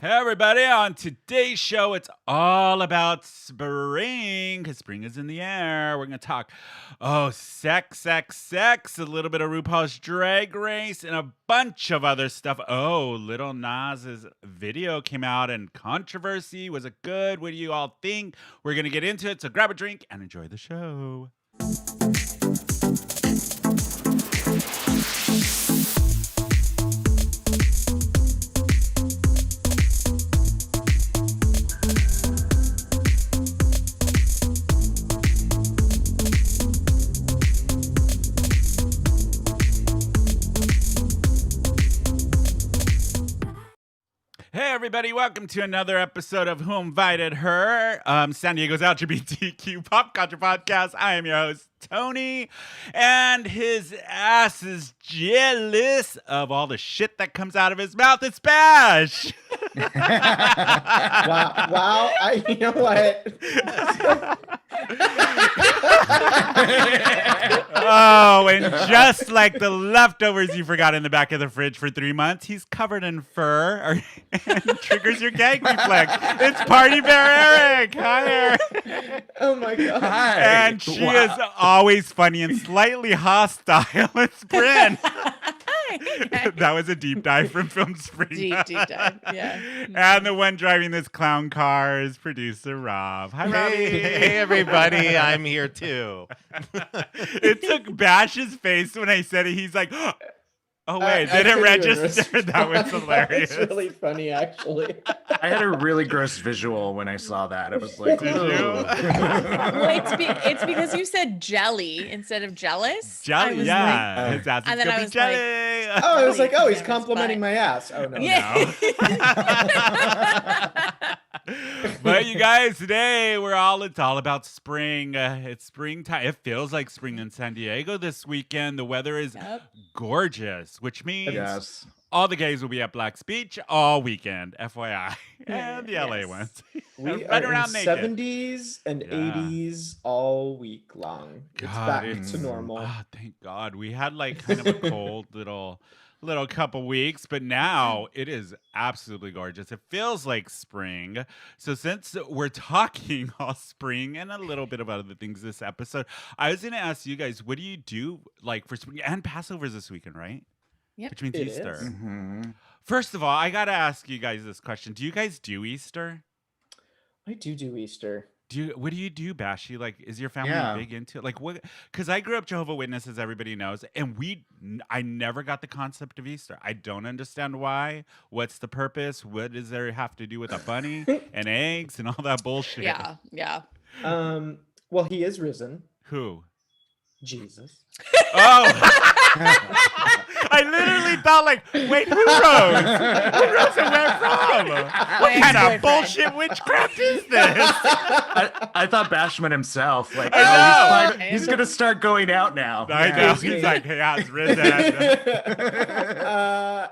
Hey everybody, on today's show, it's all about spring, because spring is in the air. We're going to talk, sex, a little bit of RuPaul's Drag Race, and a bunch of other stuff. Oh, Lil Nas's video came out and controversy. Was it good? What do you all think? We're going to get into it, so grab a drink and enjoy the show. Hey everybody, welcome to another episode of Who Invited Her, San Diego's LGBTQ pop culture podcast. I am your host, Tony, and his ass is jealous of all the shit that comes out of his mouth. It's Bash! Wow, you know what? Oh, and just like the leftovers you forgot in the back of the fridge for 3 months, he's covered in fur and triggers your gag reflex. It's Party Bear Eric. Hi, Eric. Oh my god. Hi. And she is always funny and slightly hostile. It's Brynne. That was a deep dive from Filmspringa. Deep dive, yeah. And the one driving this clown car is producer Rob. Hi, Robbie. Hey, everybody. I'm here too. It took Bash's face when I said it. He's like, oh, wait, did it register? That was hilarious. It's really funny, actually. I had a really gross visual when I saw that. It was like, Did you? Well, it's because you said jelly instead of jealous. Jelly, yeah. His ass is and then gonna I be was jelly. Oh, I was like, oh, he's Jelly complimenting sandwich, my ass. Oh, no. Yeah. But you guys, today it's all about spring. It's springtime. It feels like spring in San Diego this weekend. The weather is gorgeous, which means yes. all the gays will be at Black's Beach all weekend, FYI, and the LA Yes. ones. We Right are around in naked. 70s and Yeah. 80s all week long. It's God, back it's- to normal. Oh, thank God. We had like kind of a cold little couple weeks, but now it is absolutely gorgeous. It feels like spring. So since we're talking all spring and a little bit of other things this episode, I was going to ask you guys, what do you do like for spring? And Passover's this weekend, right? Yep. Which means It Easter. is. Mhm. First of all, I got to ask you guys this question. Do you guys do Easter? I do Easter. What do you do, Bashi? Like, is your family Yeah. big into it? Like, what? Because I grew up Jehovah's Witness, as everybody knows, and I never got the concept of Easter. I don't understand why. What's the purpose? What does there have to do with a bunny and eggs and all that bullshit? Yeah. Well, he is risen. Who? Jesus. Oh. I literally thought, like, wait, who rose? Who rose and where from? What kind of ex-boyfriend. bullshit witchcraft is this? I thought Bashman himself, like, I know. he's gonna start going out now. I know. Yeah. He's like, hey, I was risen.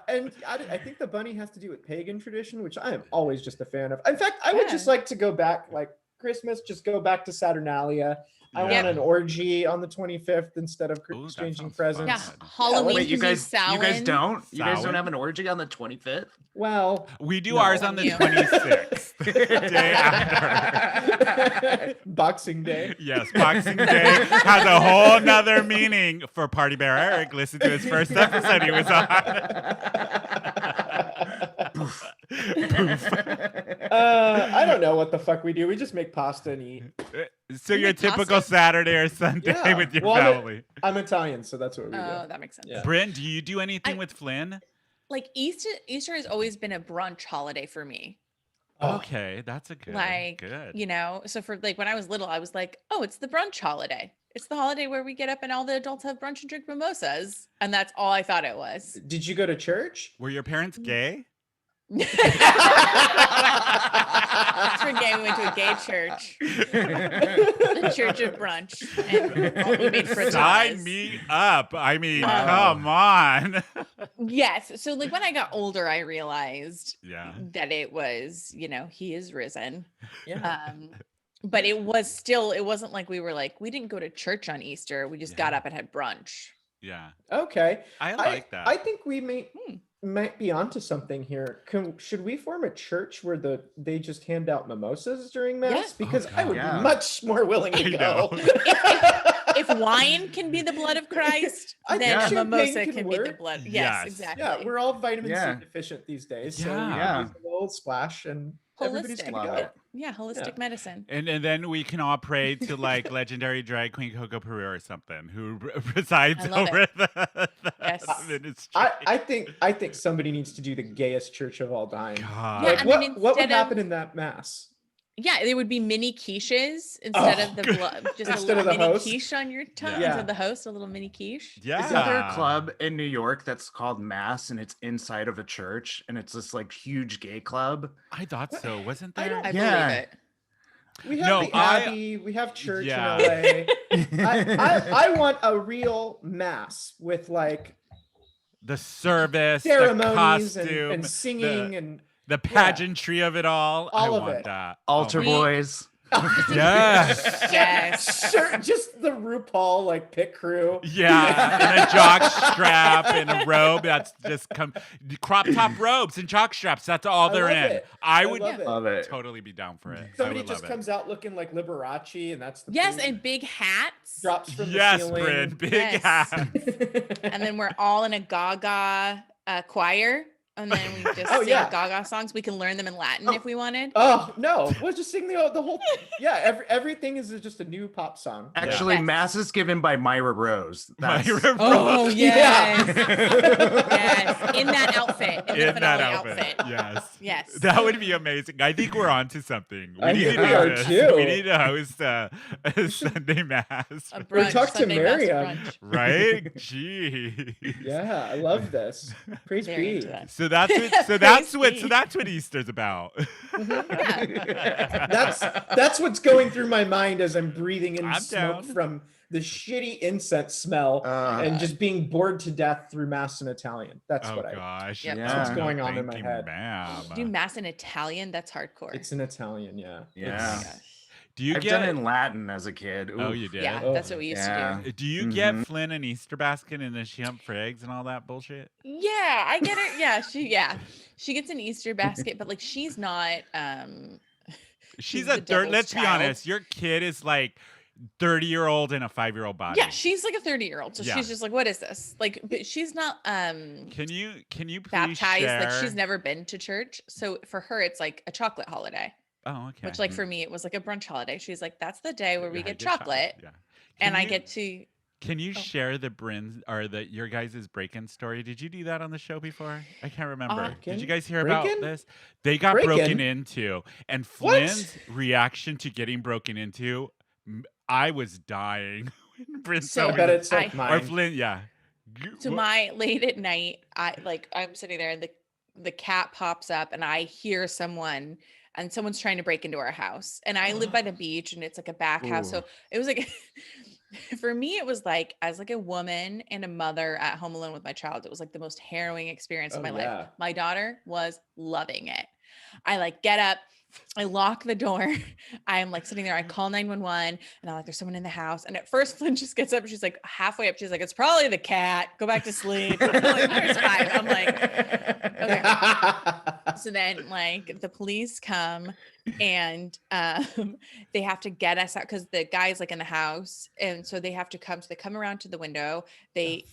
And I think the bunny has to do with pagan tradition, which I am always just a fan of. In fact, I would just like to go back, like Christmas, just go back to Saturnalia. I Yeah. want an orgy on the 25th instead of Ooh, that exchanging sounds presents. Yeah. fun. Halloween. Wait, you can be guys don't? You guys Samhain? don't have an orgy on the 25th? Well, We do No. ours on the You. 26th, day after. Boxing Day. Yes, Boxing Day has a whole nother meaning for Party Bear Eric. Listen to his first episode he was on. Poof. I don't know what the fuck we do. We just make pasta and eat. So your make pasta? typical Saturday or Sunday Yeah. with your Well, family. I'm Italian, so that's what we Oh, do. that makes sense. Yeah. Brynne, do you do anything I- with Flynn? Like Easter has always been a brunch holiday for me. Oh. Okay, that's a good. Like, good. you know, so for like when I was little, I was like, oh, it's the brunch holiday. It's the holiday where we get up and all the adults have brunch and drink mimosas. And that's all I thought it was. Did you go to church? Were your parents gay? That's for gay. We went to a gay church, the Church of Brunch, and we made frittatas. Sign me up. I mean, Oh. come on. Yes. So like when I got older, I realized Yeah. that it was, you know, he is risen. Yeah. But it wasn't like we didn't go to church on Easter. We just got Yeah. up and had brunch. Yeah. Okay. I like that. I think we may. might be onto something here. Should we form a church where they just hand out mimosas during mass? Yeah. Because Oh, I would God. be much more willing to I go. know. If wine can be the blood of Christ, I then think a mimosa champagne can can be the work. blood. Yes, Yes. exactly. Yeah, we're all vitamin Yeah. C deficient these days, so we Yeah. can use a little splash and everybody's holistic. good to Love go. it. Yeah, holistic Yeah. medicine. And then we can all pray to like legendary drag queen Coco Peru or something who presides I love over it. the Yes. ministry. I think somebody needs to do the gayest church of all time. God. Yeah, Like and then what would instead of- happen in that mass? Yeah, there would be mini quiches instead of the blood, just Instead a of the little mini host? quiche on your tongue. Yeah. Instead of the host, a little mini quiche. Yeah. Isn't there a club in New York that's called Mass and it's inside of a church and it's this like huge gay club? I thought so, wasn't I there? don't- I Yeah. believe it. We have No, the Abbey, we have church Yeah. in LA. I want a real mass with like The service, the ceremonies costume, and singing and the pageantry of it all. I All of want it. that. Altar Oh my- boys. Yes. Yes. Sure, just the RuPaul like pit crew. Yeah, and a jock strap and a robe that's just crop top robes and jock straps. That's all I they're love in. it. I I would love it. Love it. totally be down for it. I Somebody would just love it. comes out looking like Liberace, and that's the Yes, food. and big hats. drops from Yes, the ceiling. Bryn, big Yes. hat. And then we're all in a Gaga choir. And then we just Oh, sing yeah. Gaga songs. We can learn them in Latin Oh. if we wanted. Oh no, we'll just sing the whole. Yeah, everything is just a new pop song. Actually, Yes. Mass is given by Myra Rose. That's Myra Oh, Rose. yes. Yeah. Yes. In that outfit. In the In that finale outfit. Yes. Yes. That would be amazing. I think we're on to something. I need think to we do are this. too. We need to host a Sunday Mass. A Or brunch. talk to Sunday mass Miriam. brunch. Right? Gee. Yeah, I love this. Praise Very be. into that. So that's what Easter's about. That's what's going through my mind as I'm breathing in I'm smoke down. from the shitty incense smell and just being bored to death through Mass in Italian. That's Oh what gosh. Yep. That's what's Yeah. going on in my Thank head. you, ma'am. Do mass in Italian? That's hardcore. It's in Italian, yeah. Yeah. Gosh. Do you I've get done it in Latin as a kid. Oh, Oof. you did? Yeah, Oh, that's what we used yeah. to do. Do you get Flynn an Easter basket and then she hump for eggs and all that bullshit? Yeah, I get her. She gets an Easter basket, but like she's not She's the a third. devil's Let's be child. honest. Your kid is like 30-year-old in a 5-year-old body. Yeah, she's like a 30-year-old. So Yeah. she's just like, what is this? Like, but she's not Can you please baptized. share? Like she's never been to church. So for her, it's like a chocolate holiday. Oh, okay. Which like for me, it was like a brunch holiday. She's like, that's the day where we Yeah, get you chocolate. Yeah. And Can I you- get to Can you Oh. share the Bryn's or your guys' break-in story? Did you do that on the show before? I can't remember. Did you guys hear about Break-in? this? They got Break-in? broken into, and What? Flynn's reaction to getting broken into, I was dying. when Bryn So told I me bet that- it's like I- mine. or Flynn, yeah. So my late at night, I'm sitting there and the cat pops up and I hear someone's trying to break into our house. And I live by the beach and it's like a back house. So it was like for me, it was like as like a woman and a mother at home alone with my child, it was like the most harrowing experience of Oh, my yeah. life. My daughter was loving it. I like get up, I lock the door. I'm like sitting there. I call 911 and I'm like, there's someone in the house. And at first, Flynn just gets up. And she's like halfway up. She's like, it's probably the cat. Go back to sleep. I'm like, there's 5. I'm like, okay. So then like the police come and they have to get us out because the guy's like in the house. And so they have to come. So they come around to the window. They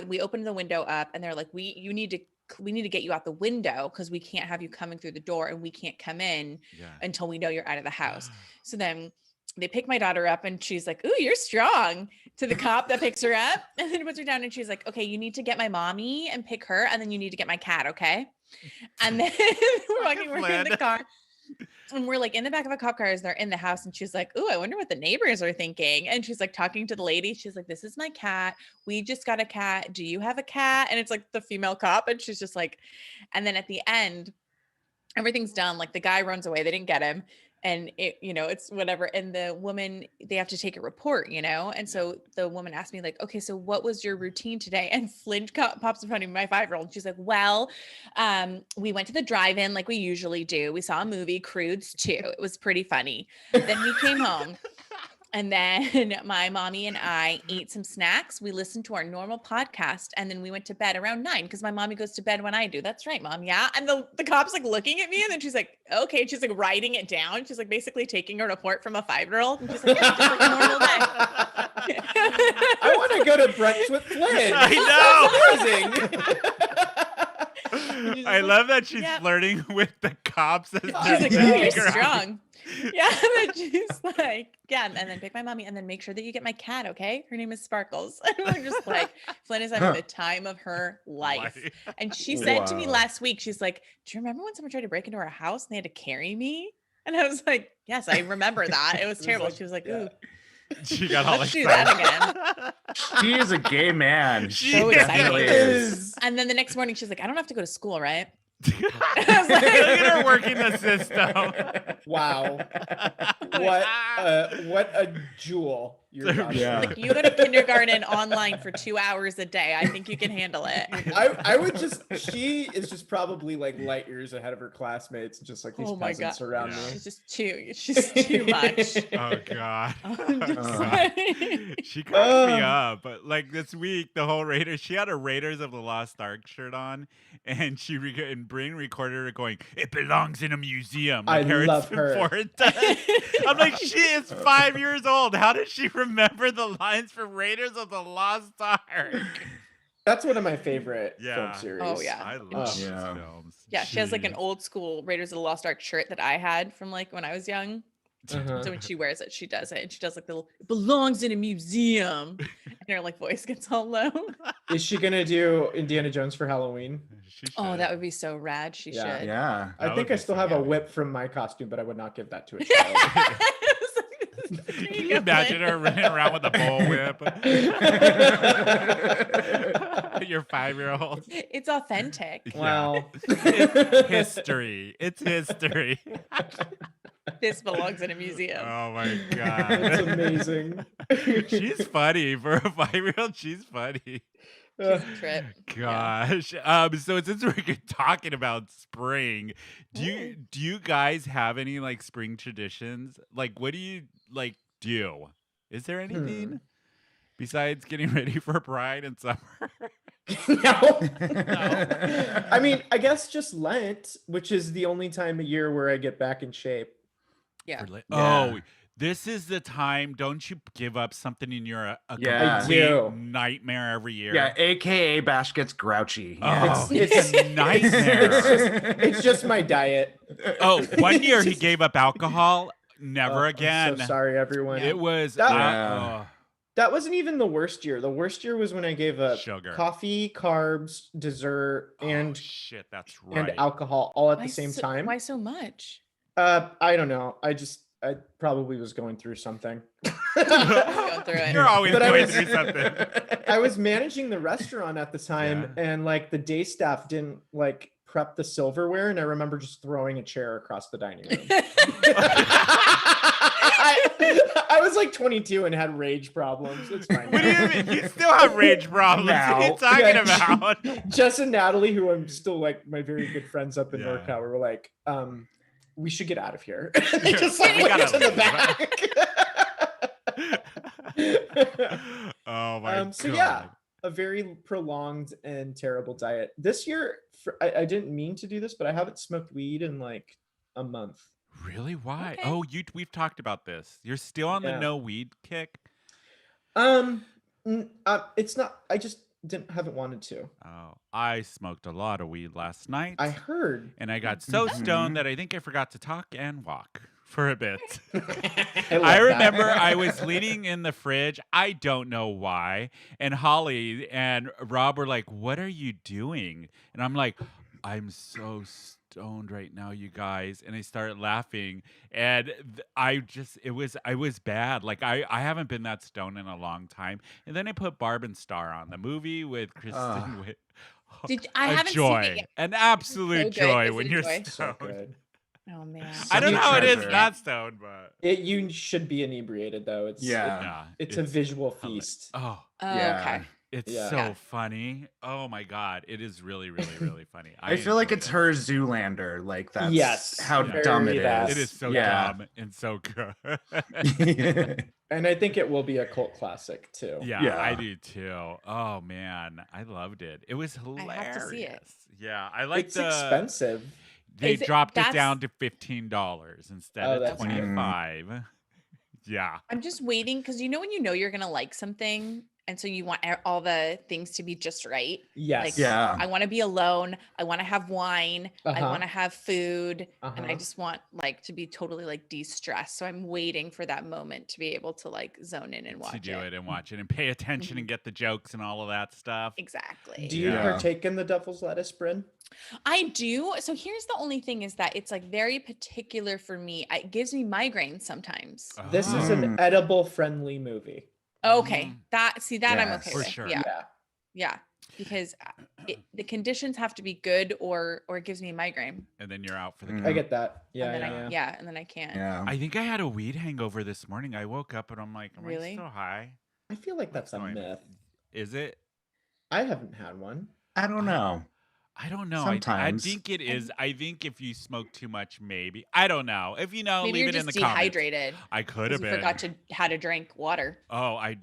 we open the window up and they're like, we need to get you out the window because we can't have you coming through the door and we can't come in Yeah. until we know you're out of the house. So then they pick my daughter up and she's like, ooh, you're strong, to the cop that picks her up and then puts her down and she's like, okay, you need to get my mommy and pick her and then you need to get my cat, okay? And then we're in the car and we're like in the back of a cop car as they're in the house and she's like, ooh, I wonder what the neighbors are thinking. And she's like talking to the lady. She's like, this is my cat. We just got a cat. Do you have a cat? And it's like the female cop. And she's just like, and then at the end, everything's done. Like the guy runs away. They didn't get him. And it, it's whatever. And the woman, they have to take a report, And so the woman asked me like, okay, so what was your routine today? And Flynn pops in front of me, my 5-year-old. She's like, well, we went to the drive-in like we usually do. We saw a movie, Crudes 2. It was pretty funny. Then we came home. And then my mommy and I ate some snacks. We listened to our normal podcast, and then we went to bed around 9 because my mommy goes to bed when I do. That's right, Mom. Yeah. And the cop's like looking at me, and then she's like, okay. And she's like writing it down. She's like basically taking a report from a 5-year-old. And she's like, yeah, just like a normal day. I want to go to brunch with Flynn. I know. Amazing. I love that she's Yep. flirting with the cops as She's they're like, know. you're taking her out. strong. Yeah. And then she's like, yeah. And then pick my mommy, and then make sure that you get my cat. Okay. Her name is Sparkles. And we're just like, Flynn is having the time of her life. And she said to me Wow. last week, she's like, do you remember when someone tried to break into our house and they had to carry me? And I was like, yes, I remember that. It was terrible. like, She was like, yeah. ooh, She got all let's do excited. that again. He is a gay man. She So is. excited. is. And then the next morning, she's like, I don't have to go to school, right? Look at her working the system. Wow. What a jewel. Your daughter Yeah. is. Like, you go to kindergarten online for 2 hours a day. I think you can handle it. I would just, she is just probably like light years ahead of her classmates, just like these Oh my peasants God. around Yeah. me. She's too much. Oh God. I'm just Uh. like- She cracks me up. But like this week, the whole Raiders, she had a Raiders of the Lost Ark shirt on, and and Brynne recorded her going, "It belongs in a museum." I Like love Harrison her. Ford does. I'm like, she is 5 years old. How does she remember the lines from Raiders of the Lost Ark? That's one of my favorite Yeah. film series. Oh, yeah. I Oh. love those Yeah. films. Yeah, she has like an Jeez. old school Raiders of the Lost Ark shirt that I had from like when I was young. Uh-huh. So when she wears it, she does it, and she does like the "it belongs in a museum," and her like voice gets all low. Is she gonna do Indiana Jones for Halloween? She Oh, should. that would be so rad. She Yeah. should. Yeah. I That think would I be still so have a good. whip from my costume, but I would not give that to a child. Can you imagine her running around with a bull whip? Your 5-year-old. It's authentic. Wow. It's history. It's history. This belongs in a museum. Oh my That's god. amazing. She's funny. For a 5-year-old, she's funny. She's a trip. Gosh. So since we're talking about spring, do you guys have any like spring traditions? Like what do you like do? Is there anything besides getting ready for Pride and summer? No. I mean, I guess just Lent, which is the only time a year where I get back in shape. Yeah. Yeah. Yeah. Oh, this is the time. Don't you give up something in your a Yeah. complete I do. nightmare every year? Yeah, AKA Bash gets grouchy. Oh, It's- it's a nightmare. It's just my diet. Oh, one year he Just- gave up alcohol. Never Oh, again. I'm so sorry, everyone. It was Yeah. That wasn't even the worst year. The worst year was when I gave up Sugar. coffee, carbs, dessert, oh, and shit, that's right. alcohol all at Why the same so- time. Why so much? I don't know. I probably was going through something. Going through it. You're always But I going was- through something. I was managing the restaurant at the time, and like the day staff didn't like prep the silverware, and I remember just throwing a chair across the dining room. I was like 22 and had rage problems. It's fine. What do you mean? You still have rage problems. What are you Now. talking Yeah. about? Jess and Natalie, who I'm still like my very good friends up in Yeah. NorCal, were like, we should get out of here. They just We like went gotta to the leave. back. Oh my god. So yeah, a very prolonged and terrible diet. This year, I didn't mean to do this, but I haven't smoked weed in like a month. Really? Why? Okay. Oh, we've talked about this. You're still on the Yeah. no weed kick? It's not. I just haven't wanted to. Oh, I smoked a lot of weed last night. I heard. and I got so Mhm. stoned that I think I forgot to talk and walk for a bit. I I love remember that. I was leaning in the fridge. I don't know why. And Holly and Rob were like, "What are you doing?" And I'm like, "I'm so stoned right now, you guys." And I started laughing. And I was bad. Like I haven't been that stoned in a long time. And then I put Barb and Star on the movie with Kristen Wiig. I A haven't joy, seen it yet. an absolute So good. joy Is when it a you're joy? So stoned. good. Oh man. I don't know Such how a it is treasure. not stoned, but You should be inebriated though. It's Yeah. yeah, it's a visual feast. Oh, Oh, Yeah. okay. It's Yeah. so Yeah. funny. Oh my god, it is really, really, really funny. I feel like enjoyed it's it. her Zoolander. Like that's Yes, how Yeah. dumb it very that. It is. is so Yeah. dumb and so good. And I think it will be a cult classic too. Yeah, I Yeah. do too. Oh man, I loved it. It was hilarious. I have to see it. Yeah, I like It's the expensive. They Is it- dropped it that's- down to $15 instead Oh, of that's good. 25. Yeah. I'm just waiting because when you know you're gonna like something, and so you want all the things to be just right. Yes. Like, Yeah. I want to be alone. I want to have wine. I Uh-huh. want to have food, and I Uh-huh. just want like to be totally like de-stressed. So I'm waiting for that moment to be able to like zone in and watch To do it and watch it and pay attention and get the jokes and all of that stuff. Exactly. Do you Yeah. partake in the devil's lettuce, Brynne? I do. So here's the only thing is that it's like very particular for me. It gives me migraines sometimes. This is Oh. an edible friendly movie. Okay. Mm. That I'm Yes. okay For with. sure. Yeah. Yeah. Because the conditions have to be good or it gives me a migraine. And then you're out for the Mm. count. I get that. Yeah, and then yeah, I yeah. and then I can't. Yeah. I think I had a weed hangover this morning. I woke up and I'm like, am I Really? still high? I feel like that's a What's going on? myth. Is it? I haven't had one. I don't know. I don't know. I Sometimes. think it is. I think if you smoke too much, maybe. I don't know. If you know, Maybe leave you're it in just the comments. dehydrated. I could 'cause have you been. forgot how to drink water. Oh, I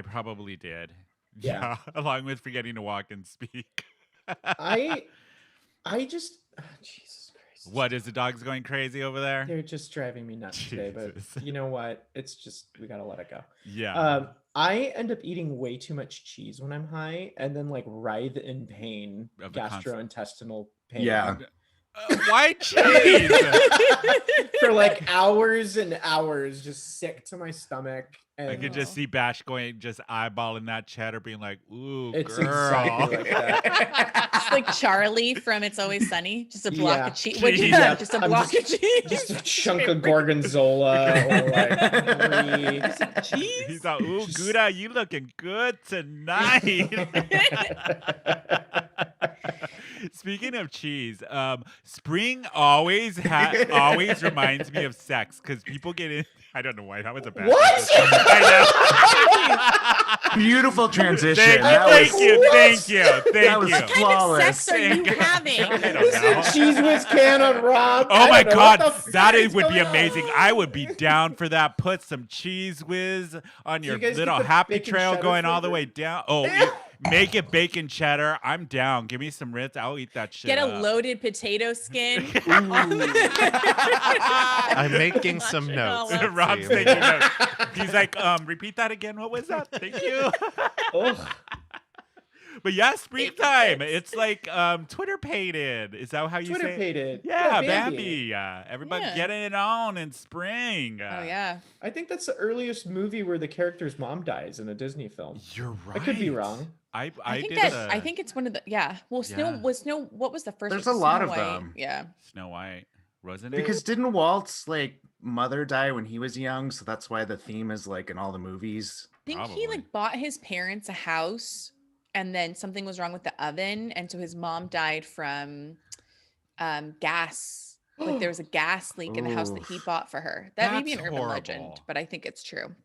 probably did. Yeah. Along with forgetting to walk and speak. I just Jesus Christ. What is the dogs going crazy over there? They're just driving me nuts today, but Jesus. you know what? It's just we gotta let it go. Yeah. I end up eating way too much cheese when I'm high, and then like writhe in pain, Of the gastrointestinal pain. Yeah. Why cheese? For like hours and hours, just sick to my stomach. And I could just see Bash going, just eyeballing that cheddar, being like, "Ooh, It's girl." exactly like that. Just like Charlie from It's Always Sunny. Just a block Yeah. of cheese. What'd you Cheese. have? Just a I'm block of cheese. Just a chunk of gorgonzola or like cheese. He's like, "Ooh, Just- Gouda, you looking good tonight." Speaking of cheese, Spring always reminds me of sex because people get in. I don't know why that was a bad. What? I know. Beautiful transition. Thank That you, was- thank you, thank That was you. What kind flawless. of sex are you having? I don't This know. is a cheese whiz can on Rob. Oh my I don't know what God, the that fuck is would be going on. amazing. I would be down for that. Put some cheese whiz on Do your you guys little get the happy bacon trail cheddar going all the flavor? way down. Oh, make it bacon cheddar. I'm down. Give me some Ritz. I'll eat that shit. Get a up. loaded potato skin. I'm making some notes. Marshmallow. Rob's See. taking notes. He's like, repeat that again. What was that? Thank you. Ugh. But yeah, springtime. fits. It's like Twitter pated. Is that how you Twitter say it? paid it. Yeah, Bambi. Bambi. Everybody Yeah. getting it on in spring. Oh yeah. I think that's the earliest movie where the character's mom dies in a Disney film. You're right. I could be wrong. I think did that I think it's one of the Well, Yeah. Snow. What was the first? There's one? a lot Snow of White. them. Yeah. Snow White. Wasn't it? Because didn't Walt's like mother die when he was young? So that's why the theme is like in all the movies. I think he Probably. like bought his parents a house, and then something was wrong with the oven, and so his mom died from gas. Like there was a gas leak in the house that he Oof. bought for her. That may be an That's urban legend, horrible. but I think it's true.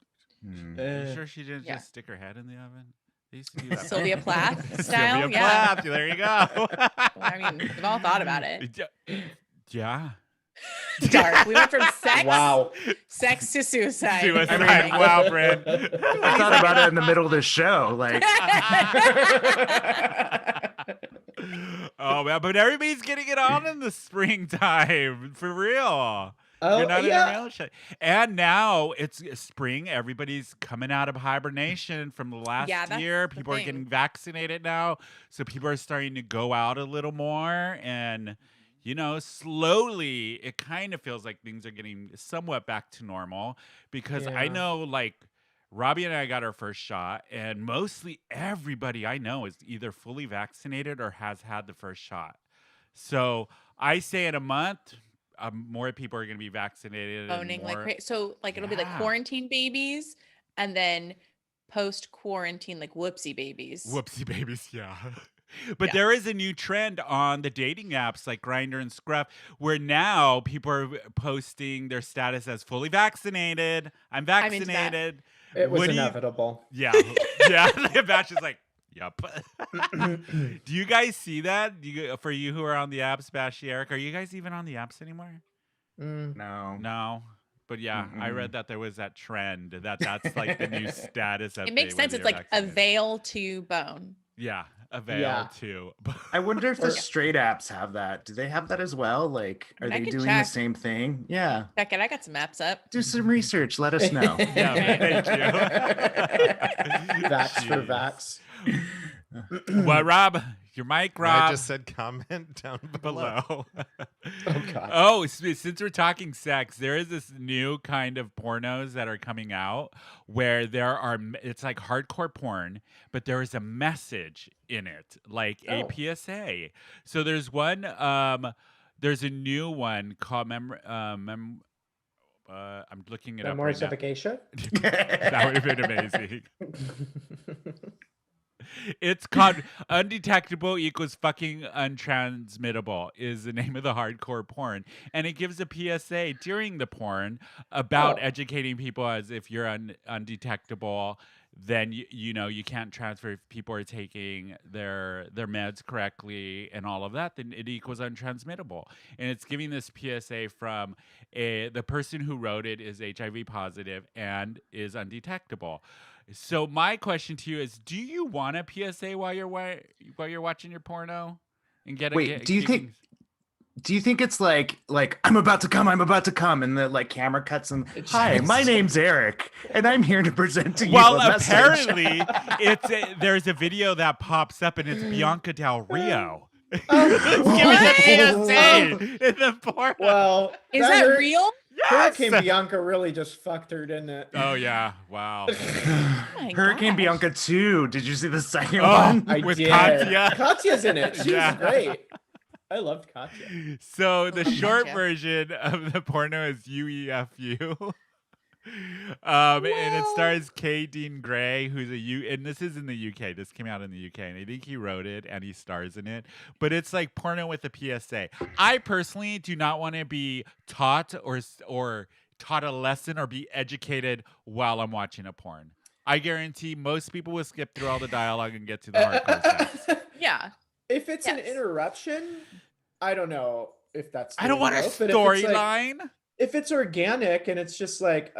Hmm. Are Eh, you sure she didn't yeah. just stick her head in the oven? They used to do that. Sylvia Plath style. Sylvia Yeah. Plath. There you go. Well, I mean, we've all thought about it. Yeah. Dark. We went from sex, wow. sex to suicide. Suicide. I mean, Wow, Bryn. I thought about it in the middle of the show. Like, Oh man, but everybody's getting it on in the springtime for real. Oh, You're not yeah. in a relationship. And now it's spring. Everybody's coming out of hibernation from the last Yeah, that's year. the People are thing. getting vaccinated now. So people are starting to go out a little more. And, you know, slowly it kind of feels like things are getting somewhat back to normal. Because I Yeah. know, like, Robbie and I got our first shot, and mostly everybody I know is either fully vaccinated or has had the first shot. So I say in a month, more people are going to be vaccinated. and Owning like more- so like it'll be like Yeah. quarantine babies and then post quarantine like whoopsie babies. Whoopsie babies, yeah. But Yeah. there is a new trend on the dating apps like Grindr and Scruff where now people are posting their status as fully vaccinated. I'm I'm into that. vaccinated. It was What do you- inevitable. Yeah. Yeah. Batch is like, Yep. Do you guys see that? For you who are on the apps, Bashy, Eric, are you guys even on the apps anymore? No. No. But yeah, I read that there was that trend that's like the new status update. It makes sense. It's like a veil to bone. Yeah, a veil too. I wonder if the straight apps have that. Do they have that as well? Like, are they doing the same thing? Yeah. Check it. I got some apps up. Do some research. Let us know. Yeah, thank you. Vax for Vax. What, Rob? Your mic, Rob. I just said comment down below. Oh God. Oh, since we're talking sex, there is this new kind of pornos that are coming out where it's like hardcore porn, but there is a message in it, like a PSA. So there's one, there's a new one called I'm looking it up right now. Memorification? That would have been amazing. It's called Undetectable equals fucking untransmittable is the name of the hardcore porn. And it gives a PSA during the porn about educating people as if you're undetectable, then you can't transfer if people are taking their meds correctly and all of that, then it equals untransmittable. And it's giving this PSA from the person who wrote it is HIV positive and is undetectable. So my question to you is: do you want a PSA while you're watching your porno? And do you think it's like I'm about to come, and the like camera cuts and hi, my name's Eric, and I'm here to present to you. Well, apparently, there's a video that pops up, and it's Bianca Del Rio. Giving a PSA in the porno. Well, is that real? Yes! Hurricane Bianca really just fucked her, didn't it? Oh yeah! Wow. Hurricane Bianca 2. Did you see the second one? I with did. Katya. Katya's in it. She's great. I loved Katya. So the short version of the porno is UEFU. And it stars K. Dean Gray, who's and this is in the UK. This came out in the UK, and I think he wrote it and he stars in it. But it's like porno with a PSA. I personally do not want to be taught or taught a lesson or be educated while I'm watching a porn. I guarantee most people will skip through all the dialogue and get to the hardcore sex. Yeah. If it's an interruption, I don't know if that's. I don't want a storyline. If it's organic and it's just like,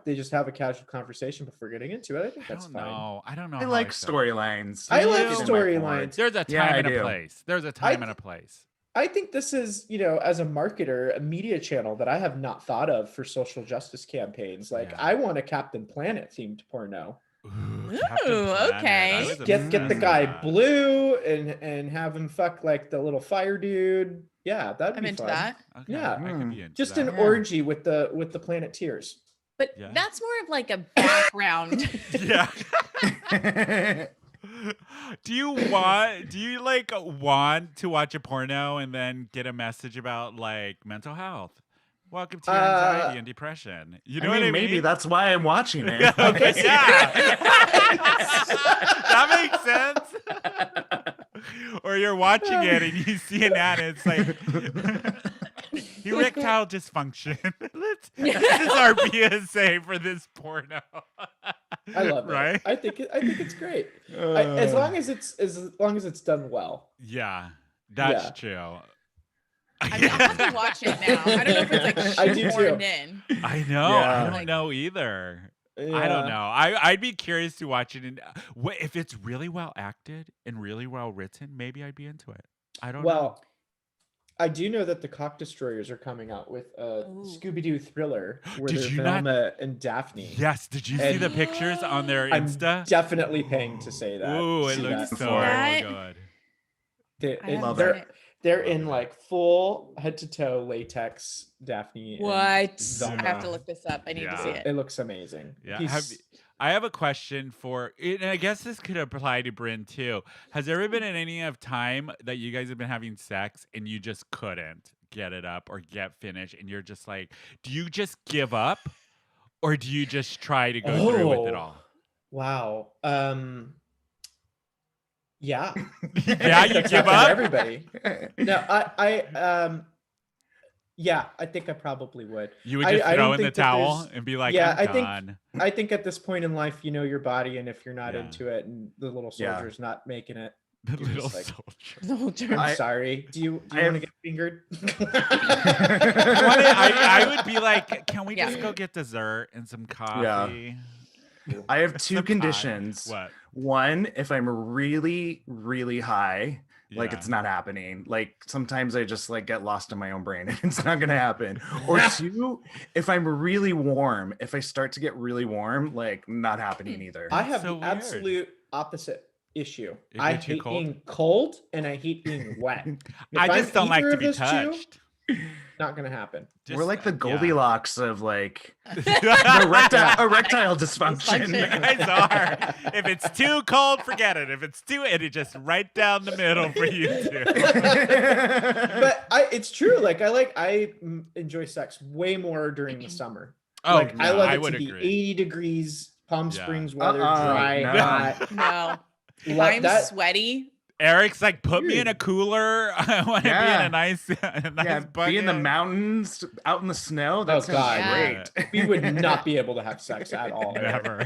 they just have a casual conversation before getting into it, I think that's fine. I don't know. I like storylines. I like storylines. There's a time and a place. There's a time and a place. I think this is, as a marketer, a media channel that I have not thought of for social justice campaigns. Like, I want a Captain Planet themed porno. Ooh, okay. Get the guy blue and have him fuck like the little fire dude. Yeah, that'd be fun. I'm into that. Okay, yeah, I could be into just that. an orgy with the Planeteers. But that's more of like a background. Yeah. Do you want to watch a porno and then get a message about like mental health? Welcome to your anxiety and depression. You know what I mean? Maybe that's why I'm watching it. Okay, yeah. That makes sense. Or you're watching it and you see an ad and it's like erectile dysfunction. This is our PSA for this porno. I love it. Right? I think it's great. As long as it's done well. Yeah, that's true. I mean, I'll have to watch it now. I don't know if it's like shoehorned in. I know. Yeah. I don't know either. Yeah. I don't know. I'd be curious to watch it. If it's really well acted and really well written, maybe I'd be into it. I don't know. Well, I do know that the Cock Destroyers are coming out with a Scooby-Doo thriller where they're Velma and Daphne. Yes. Did you see the pictures on their Insta? I'm definitely paying to say that. Ooh, it looks so good. They're in like full head to toe latex Daphne. What? I have to look this up. I need to see it. It looks amazing. Yeah. I have a question and I guess this could apply to Brynne too. Has there ever been in any of time that you guys have been having sex and you just couldn't get it up or get finished and you're just like, do you just give up or do you just try to go through with it all? Wow. Yeah. Yeah, you give up? Everybody. No, Yeah, I think I probably would. You would I just don't throw in the think that towel there's- and be like, yeah, I'm I think- done. I think at this point in life, you know your body, and if you're not Yeah. into it, and the little Yeah. soldier's not making it, The you're little just like, soldier. The whole term. I'm sorry. Do you I want to have- get fingered? I would be like, can we Yeah. just go get dessert and some coffee? I have two Some pie. conditions. What? One, if I'm really, really high, like Yeah. it's not happening. Like sometimes I just like get lost in my own brain and it's not gonna happen. Or two, if I'm really warm, if I start to get really warm, like not happening either. I have So the weird. absolute opposite issue. If I you're too hate cold? being cold and I hate being wet. If I I'm just don't like either to of be those two, touched. not gonna happen. We're like the yeah. Goldilocks of like Yeah. erectile dysfunction. You guys are. If it's too cold, forget it. If it's too, it just right down the middle for you two. But it's true. Like I enjoy sex way more during the summer. Oh, like I no, love I it would to be agree. 80 degrees, Palm Yeah. Springs weather, dry, No. hot. No. If Love I'm that. sweaty, Eric's like, put me in a cooler. I want to be in Yeah. a nice Yeah, be in the bucket. mountains, out in the snow. That Oh, sounds God. great. We would not be able to have sex at all. Never.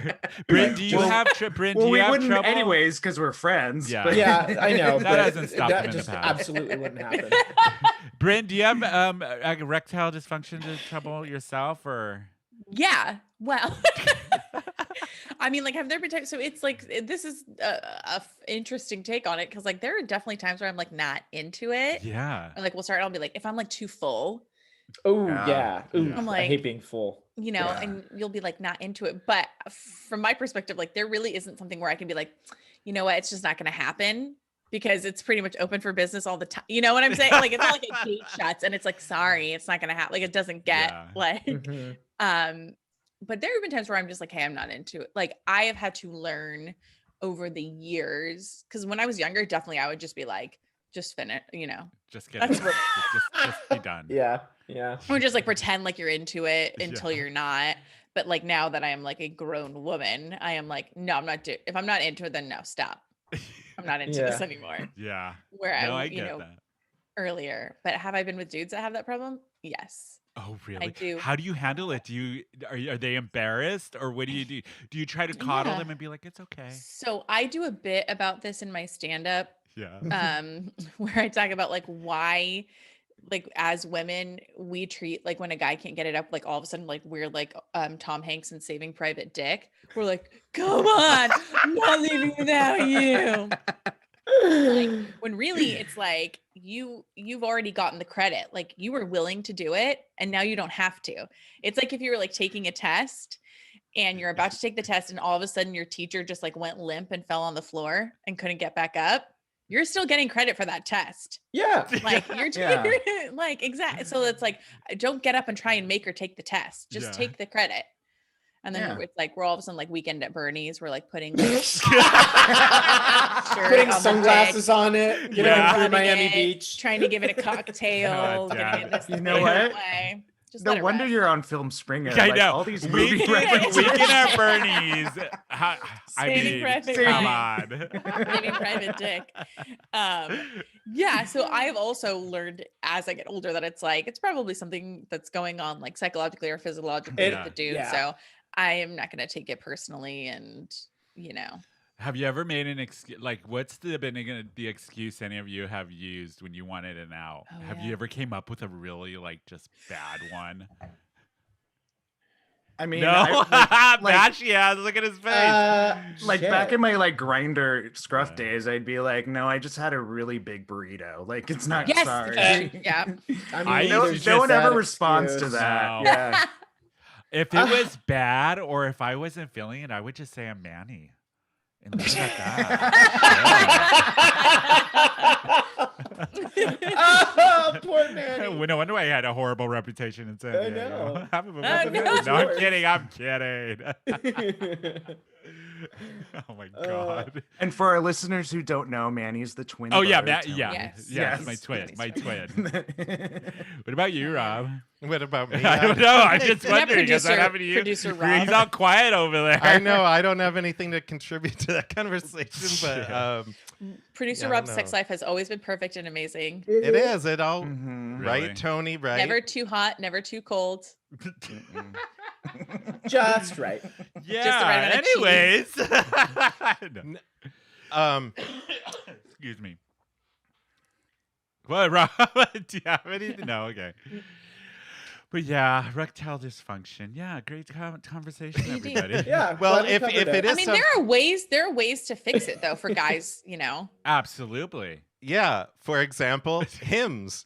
Brynne, do you Well- have Brynne, Well, do we you have wouldn't trouble? anyways because we're friends. Yeah. but- Yeah, I know. That but hasn't stopped that him in the just past. absolutely wouldn't happen. Brynne, do you have erectile dysfunction trouble yourself, or? yeah. Well, I mean, like, have there been times? So it's like this is a interesting take on it because, like, there are definitely times where I'm like not into it. Yeah. Or like we'll start. I'll be like, if I'm like too full, Oh Yeah. yeah. Ooh, I'm I like- hate being full. you know, Yeah. and you'll be like not into it. But from my perspective, like there really isn't something where I can be like, you know what, it's just not going to happen because it's pretty much open for business all the time. You know what I'm saying? Like it's not like a gate shuts and it's like, sorry, it's not going to happen. Like it doesn't get Yeah. like, Mhm. but there have been times where I'm just like, hey, I'm not into it. Like I have had to learn over the years because when I was younger, definitely I would just be like, just finish, you know, Just get That's it. what- Just be done. Yeah. Yeah. or just like pretend like you're into it until Yeah. you're not. But like now that I am like a grown woman, I am like, no, I'm not. If I'm not into it, then no, stop. I'm not into this Yeah. anymore. Yeah. Where No, I you get know, that. earlier. But have I been with dudes that have that problem? Yes. Oh, really? do. How do you handle it? Are they embarrassed, or what do you do? Do you try to coddle Yeah. them and be like, it's okay? So I do a bit about this in my stand-up, Yeah. where I talk about like why, like as women, we treat like when a guy can't get it up, like all of a sudden, like we're like Tom Hanks in Saving Private Dick. We're like, come on, I'm not leaving without you. Like when really it's like you've already gotten the credit, like you were willing to do it and now you don't have to. It's like if you were like taking a test and you're about to take the test and all of a sudden your teacher just like went limp and fell on the floor and couldn't get back up, you're still getting credit for that test. Yeah. Like you're Yeah. like exactly. So it's like don't get up and try and make her take the test, just Yeah. take the credit. And then Yeah. it's like we're all of a sudden like Weekend at Bernie's, we're like putting like, shirt Putting on the sunglasses on it, you know, Yeah. through rubbing Miami it, Beach. trying to give it a cocktail, God getting it this You the know right what? way. Just let No it wonder rest. you're on Filmspringa. I like, know. all these movie Weekend references. at Bernie's. I Saving mean, Private come Dick. on. Saving Private Dick. Yeah, so I've also learned as I get older that it's like it's probably something that's going on like psychologically or physiologically Yeah. with the dude. Yeah. So I am not going to take it personally, and you know, Have you ever made an excuse? Like, what's the excuse any of you have used when you wanted an out? Oh, Have yeah. you ever came up with a really like just bad one? I mean, No, like- Batch, yeah. Look at his face. like shit. back in my like grinder scruff Yeah. days, I'd be like, no, I just had a really big burrito. Like it's not yes, sorry. yeah. I no, used to no one just- ever responds to excuse. that. No. Yeah. If it was bad or if I wasn't feeling it, I would just say I'm Manny. And leave it at Oh, poor that. Manny. Well, no wonder I had a horrible reputation in San I Diego. know. Half of it I was- know. No, I'm Yours. kidding. I'm kidding. Oh my god. And for our listeners who don't know, Manny's the twin. Oh yeah, brother Matt. to Yeah, Tony. yes, my Yes. twin, Nice my twin. twin. What about you, Rob? What about me? I don't know. I'm just Isn't that wondering. Is that producer- happening to you? producer He's Rob? all quiet over there. I know I don't have anything to contribute to that conversation, but Yeah. Producer Yeah, I don't Rob's sex know. life has always been perfect and amazing. It is. It all Mhm. right, Really? Tony. Right. Never too hot, never too cold. Mm-mm. Just right. Yeah. amount of cheese. Anyways. No. N- Um. Excuse me. What, Rob? Do you have anything? No, okay. But yeah, erectile dysfunction. Yeah, great conversation, You do. everybody. Yeah. Well, glad we if covered it I is mean, some- there are ways to fix it though for guys, you know. Absolutely. Yeah, for example, hymns.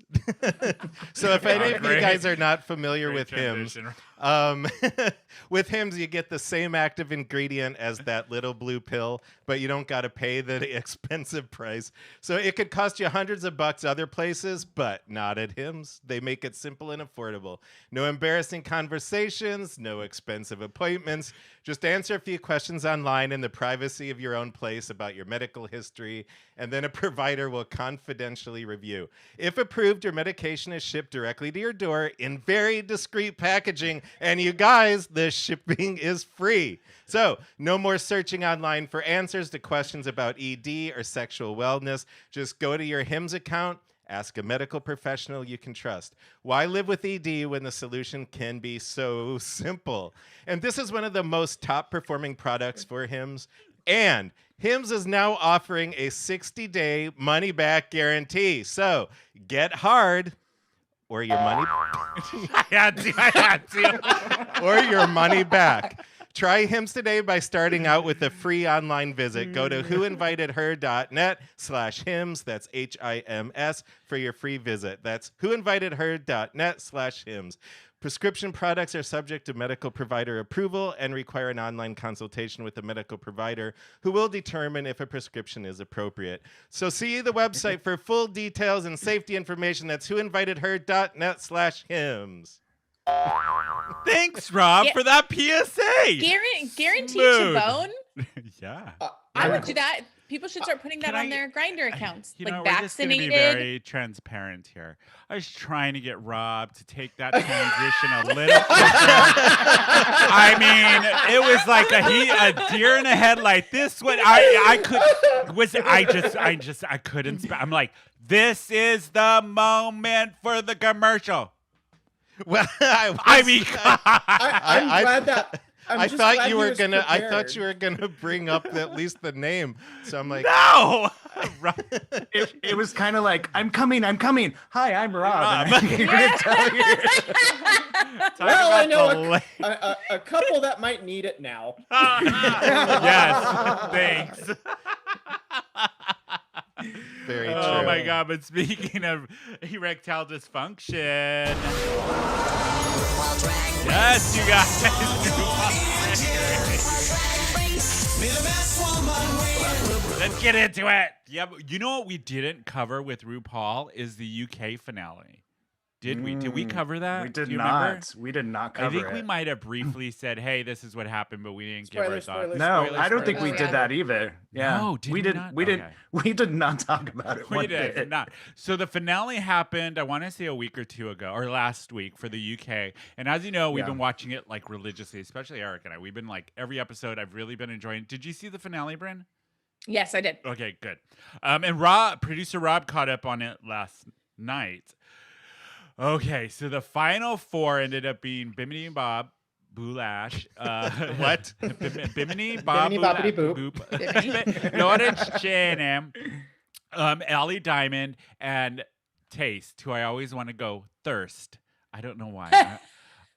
So if Oh, any of you great. guys are not familiar Great with hymns, transition. with hymns you get the same active ingredient as that little blue pill, but you don't got to pay the expensive price. So it could cost you hundreds of bucks other places, but not at hymns. They make it simple and affordable. No embarrassing conversations, no expensive appointments. Just answer a few questions online in the privacy of your own place about your medical history, and then a provider will confidentially review. If approved, your medication is shipped directly to your door in very discreet packaging, and you guys, the shipping is free. So, no more searching online for answers to questions about ED or sexual wellness. Just go to your Hims account, ask a medical professional you can trust. Why live with ED when the solution can be so simple? And this is one of the most top performing products for Hims. And Hims is now offering a 60-day money-back guarantee. So get hard, or your money, I had to. or your money back. Try Hims today by starting out with a free online visit. Go to whoinvitedher.net/Hims. That's HIMS for your free visit. That's whoinvitedher.net/Hims. Prescription products are subject to medical provider approval and require an online consultation with a medical provider who will determine if a prescription is appropriate. So see the website for full details and safety information. That's whoinvitedher.net/Hims. Thanks, Rob, Yeah. for that PSA. Guaranteed Smooth. to bone. Yeah. I would do that. People should start putting that Can on I- their grinder accounts. You Like know, we're just going to be vaccinated. very transparent here. I was trying to get Rob to take that transition a little quicker. I mean, it was like a deer in a headlight. This what I couldn't. I'm like, this is the moment for the commercial. Well, I'm glad that. I just thought glad you he were was gonna. I thought prepared. you were gonna bring up at least the name. So I'm like, No. Rob- It was kind of like, I'm coming. Hi, I'm Rob. Rob. And I'm here to tell you. Talk Well, I about know delay. a couple that might need it now. Yes, thanks. very true. Oh my God! But speaking of erectile dysfunction, yes, you guys. Let's get into it. Yeah, but you know what we didn't cover with RuPaul is the UK finale. Did we? Did we cover that? We did Do you remember? not. We did not I cover think it. we might have briefly said, "Hey, this is what happened," but we didn't give our Spoilers, thoughts. spoilers. No, Spoilers, I don't think we spoilers. Oh, did yeah. that either. Yeah. No, did we we did. not? We did. Okay. We did not talk about it. We one did bit. not. So the finale happened, I want to say a week or two ago, or last week for the UK. And as you know, we've Yeah. been watching it like religiously, especially Eric and I. We've been like every episode. I've really been enjoying. Did you see the finale, Brynne? Yes, I did. Okay, good. And producer Rob caught up on it last night. Okay, so the final four ended up being Bimini and Bob, Boulash. What? Bimini, Bob, Bimini, Bobbidi, Boop. Lawrence Chanham, Ellie Diamond, and Taste, who I always want to go Thirst. I don't know why.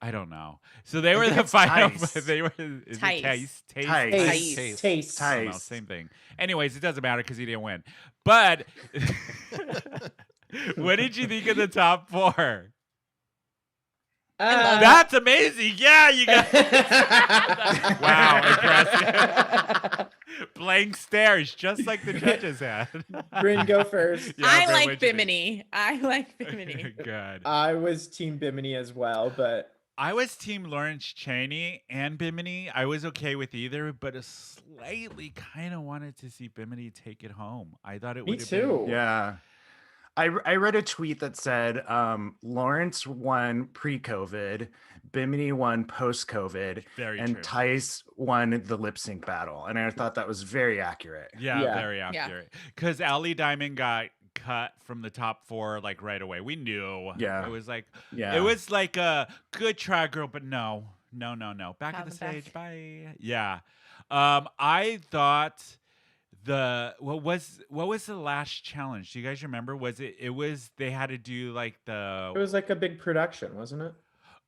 I don't know. So they were think the it's final. Tice. They were is it Tice. Taste. Tice. Taste. Taste. I don't know, Tice. same thing. Anyways, it doesn't matter because he didn't win. But what did you think of the top four? That's amazing. Yeah, you got wow, impressive. Blank stares, just like the judges had. Brynne, go first. Yeah, I Brynne, like what'd you think? Bimini. I like Bimini. Good. I was Team Bimini as well, but I was Team Lawrence Chaney and Bimini. I was okay with either, but a slightly kind of wanted to see Bimini take it home. I thought it me would have too. Yeah. I read a tweet that said Lawrence won pre-COVID, Bimini won post-COVID, Very and true. Tice won the lip sync battle. And I thought that was very accurate. Yeah, Yeah. very accurate. Because Allie Diamond got cut from the top 4 like right away. We knew. Yeah. It was like Yeah. it was like a good try, girl, but no. Back on On the the back. stage. Bye. Yeah. I thought what was the last challenge? Do you guys remember? It was they had to do like It was like a big production, wasn't it?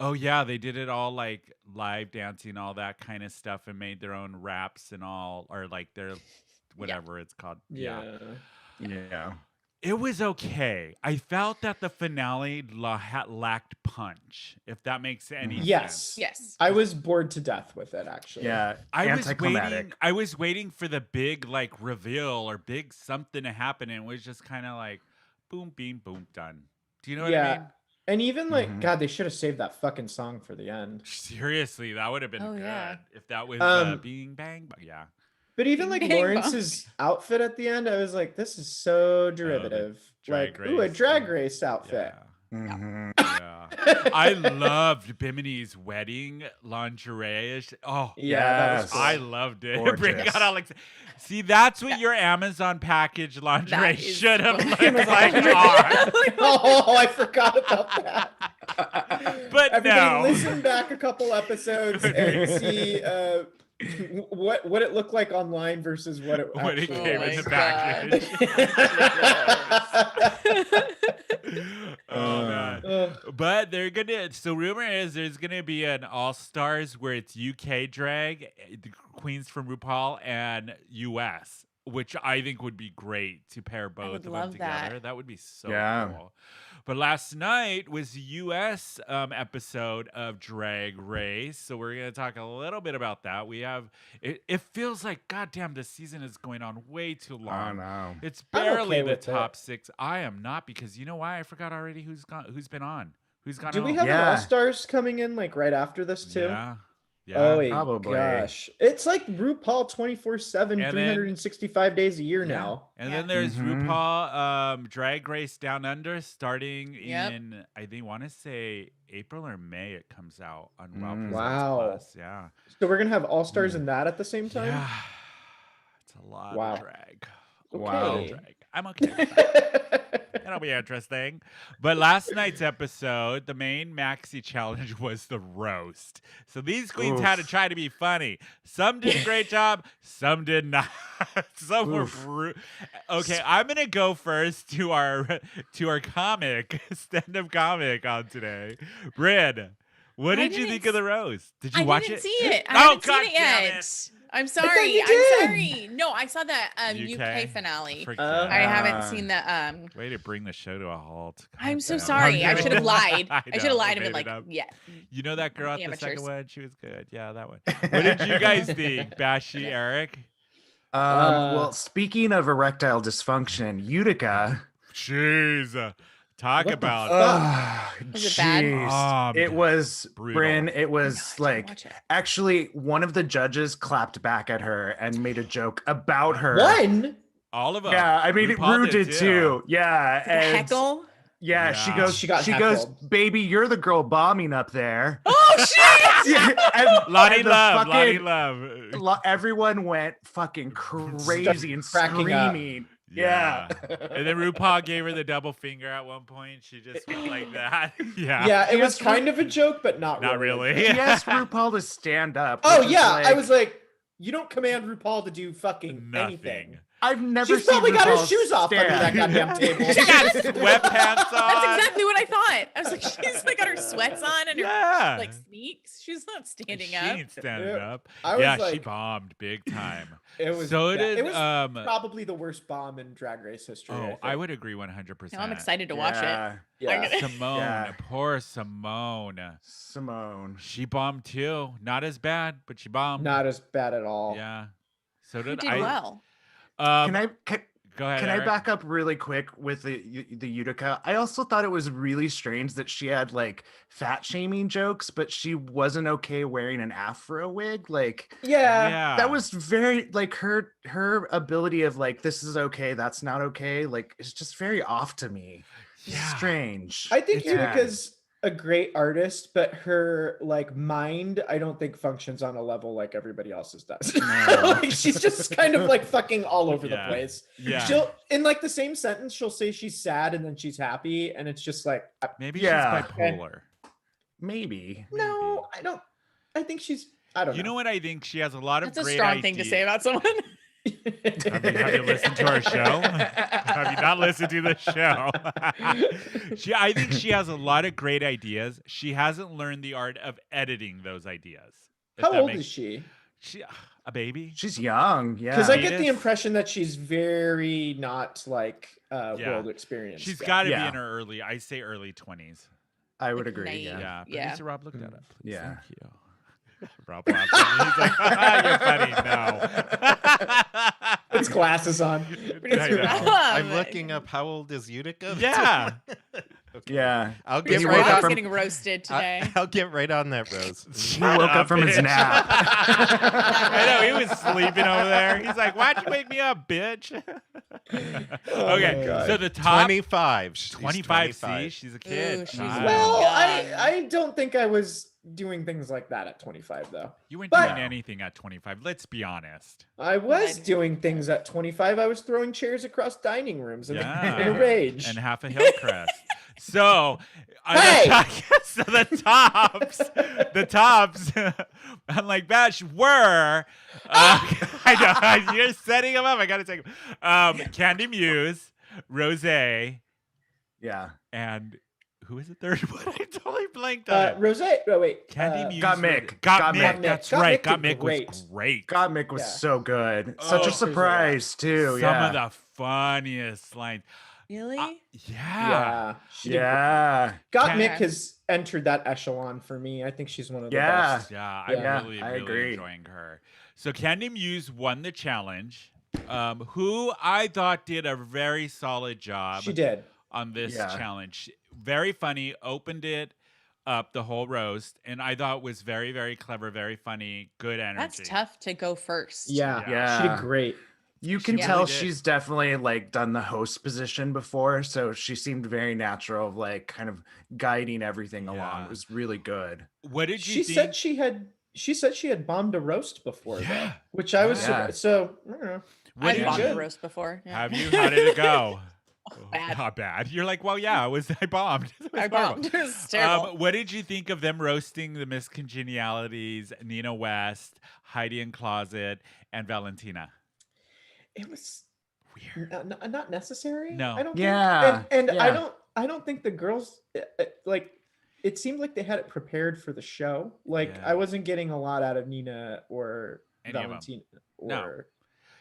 Oh yeah, they did it all like live dancing, all that kind of stuff, and made their own raps and all, or like their whatever it's called. Yeah. Yeah. It was okay. I felt that the finale lacked punch, if that makes any Yes. sense. Yes. I was bored to death with it, actually. Yeah. Anticlimactic. I was waiting for the big like reveal or big something to happen, and it was just kind of like boom, beam, boom, done. Do you know what I mean? And even like, Mhm. God, they should have saved that fucking song for the end. Seriously, that would have been Oh, good yeah. if that was being bang. But yeah. But even like Bing, bang, Lawrence's outfit at the end, I was like, this is so derivative. drag Like, ooh, a race drag thing. race outfit. Yeah. Mhm. Yeah. I loved Bimini's wedding lingerie. Oh, Yeah, that was Yes. cool. I loved it. Gorgeous. Bring out Alex. See, that's what your Amazon package lingerie is should have what- looked like. on. Oh, I forgot about that. But Everybody no. listen back a couple episodes and see what it looked like online versus what it When it actually came Oh in my the package. Oh man. Ugh. But they're gonna. So rumor is there's gonna be an All Stars where it's UK drag, the queens from RuPaul, and US, which I think would be great to pair both would of them love that. together. That would be so Yeah. cool. But last night was the US episode of Drag Race, so we're gonna talk a little bit about that. We have it feels like goddamn this season is going on way too I long. know. It's I'm barely okay the with it. top 6. I am not, because you know why? I forgot already who's been on. Who's gone Do we home. have an Yeah. All Stars coming in like right after this too? Yeah. Yeah. Oh my Probably. gosh. It's like RuPaul 24/7, And then- 365 days a year Yeah. now. And Yeah. then there's Mhm. RuPaul Drag Race Down Under starting Yep. in, I think, want to say April or May it comes out on Wow Mm. Presents Wow. Plus. Yeah. So we're gonna have All Stars in that at the same time? Yeah. It's a lot Wow. of drag. Wow. Okay. Drag. I'm okay with that. It'll be interesting. But last night's episode, the main maxi challenge was the roast. So these queens had to Oof. try to be funny. Some did a great job, some did not. Some were Oof. okay. I'm gonna go first to our comic, stand-up comic on today. Brynne, what I did you didn't think of the roast? Did you I watch didn't it? see it. I Oh, haven't God seen it damn yet. it. I'm thought sorry. you I'm did. sorry. No, I saw the UK finale. Forget I it. haven't seen the Way to bring the show to a halt. I'm so God damn. sorry. I know. should have lied. I I should know, have lied and made been it like, up. yeah. You know that girl at the Amateurs. second one? She was good. Yeah, that one. What did you guys think, Bashy, Eric? Well, speaking of erectile dysfunction, Utica. Jeez. Talk What the about Was it bad? Jeez. It was, Brutal. Brynne, it was I didn't like, watch it. actually, one of the judges clapped back at her and made a joke about her. One? all of them. Yeah, I mean, RuPaul Rue did too. Yeah. The and heckle. Yeah, Yeah. she goes, She got she goes, heckled. baby, you're the girl bombing up there. Oh shit! Yeah, and- Lottie and the Love. Lottie fucking- Love. Everyone went fucking crazy and cracking up. screaming. Yeah. And then RuPaul gave her the double finger at one point. She just went like that. Yeah. Yeah, it was Yes, kind of a joke, but not Not really. She asked RuPaul to stand up. Oh which is yeah, I like- was like, you don't command RuPaul to do fucking Nothing. anything. I've never She's seen probably got her RuPaul shoes off under that stand. goddamn table. She got sweatpants on. That's exactly what I thought. I was like, she's like got her sweats on and her Yeah. like sneaks. She's not standing She up. ain't standing Yeah. up. I was Yeah, she like- bombed big time. It was So bad. did It was um probably the worst bomb in Drag Race history. oh, think. I would agree 100%. Now I'm excited to watch it. Yeah. Yeah. Simone, Yeah. poor Simone. Simone. She bombed too. Not as bad, but she bombed. Not as bad at all. Yeah. So Who did did I. well? Can I? Go ahead. Can I Eric. back up really quick with the Utica? I also thought it was really strange that she had like fat shaming jokes, but she wasn't okay wearing an afro wig. Like, Yeah. that was very like her ability of like, this is okay, that's not okay. Like, it's just very off to me. Yeah. Strange. I think Yeah. Utica's a great artist, but her like mind, I don't think functions on a level like everybody else's does. Like she's just kind of like fucking all over the place. Yeah. She'll in like the same sentence, she'll say she's sad and then she's happy, and it's just like Maybe Yeah. she's bipolar. Maybe. no, I don't. I think she's. I don't know. You know what I think? She has a lot of That's a great strong thing to ideas. say about someone. Have you listened to our show? Have you not listened to the show? I think she has a lot of great ideas. She hasn't learned the art of editing those ideas. if How that old makes- is she? She a baby. She's young. Yeah. Because I get the Fetus? impression that she's very not like Yeah. world experienced. She's yet. got to be Yeah. in her I say early 20s. I would Like agree. naive. Yeah. Yeah. Yeah. Producer Rob, look that up, please. Yeah. Thank you. Rob laughs at me. He's like, you're funny. No. Puts glasses on. I know. I'm looking up how old is Utica. Yeah. Okay. Yeah. I'll He get Producer woke right up Rob's on. from- getting roasted today. I'll get right on that, Rose. He woke up from his bitch. nap. I know, he was sleeping over there. He's like, why'd you wake me up, bitch? Oh Okay, my God. so the top 25. She's 25. See, she's a kid. Ooh, she's Nice. Well, Young. I don't think I was doing things like that at 25 though. You weren't but- doing anything at 25. Let's be honest. I was Right. doing things at 25. I was throwing chairs across dining rooms in, Yeah. in a rage. And half a Hillcrest. So, Hey! so the tops, unlike Bash, were, I know, you're setting them up. I got to take them. Candy Muse, Rose, Yeah. and who is the third one? I totally blanked on it. Rose. Oh wait. Candy Muse. Got Mick. Got Got Mick. Mick. That's Got right. Mick Got did Mick was great. Gottmik was Yeah. so good. Oh, Such a so surprise too. Some Yeah. of the funniest lines. Really? Yeah. Yeah. She did great. Yeah. Got Can- Mick has entered that echelon for me. I think she's one of the Yeah. best. Yeah, Yeah, I'm really, I really agree. enjoying her. So Candy Muse won the challenge, who I thought did a very solid job She did. on this Yeah. challenge. Very funny, opened it up the whole roast, and I thought was very, very clever, very funny, good energy. That's tough to go first. Yeah. Yeah. She did great. You can Yeah. tell really did. she's definitely like done the host position before, so she seemed very natural, of like kind of guiding everything along. Yeah. It was really good. What did you She think? said she said she had bombed a roast before though, Yeah. which I was Yeah. surprised. So I don't know. What I've did bombed you- a roast before. Yeah. Have you? How did it go? Bad. Not bad. You're like, well, yeah, I bombed. It was I horrible. bombed. It was terrible. What did you think of them roasting the Miss Congenialities, Nina West, Heidi in Closet, and Valentina? It was Weird. not necessary. No. I don't. Yeah, Think. And yeah. I don't think the girls like. It seemed like they had it prepared for the show. Like Yeah. I wasn't getting a lot out of Nina or Any of 'em. Valentina. No. Or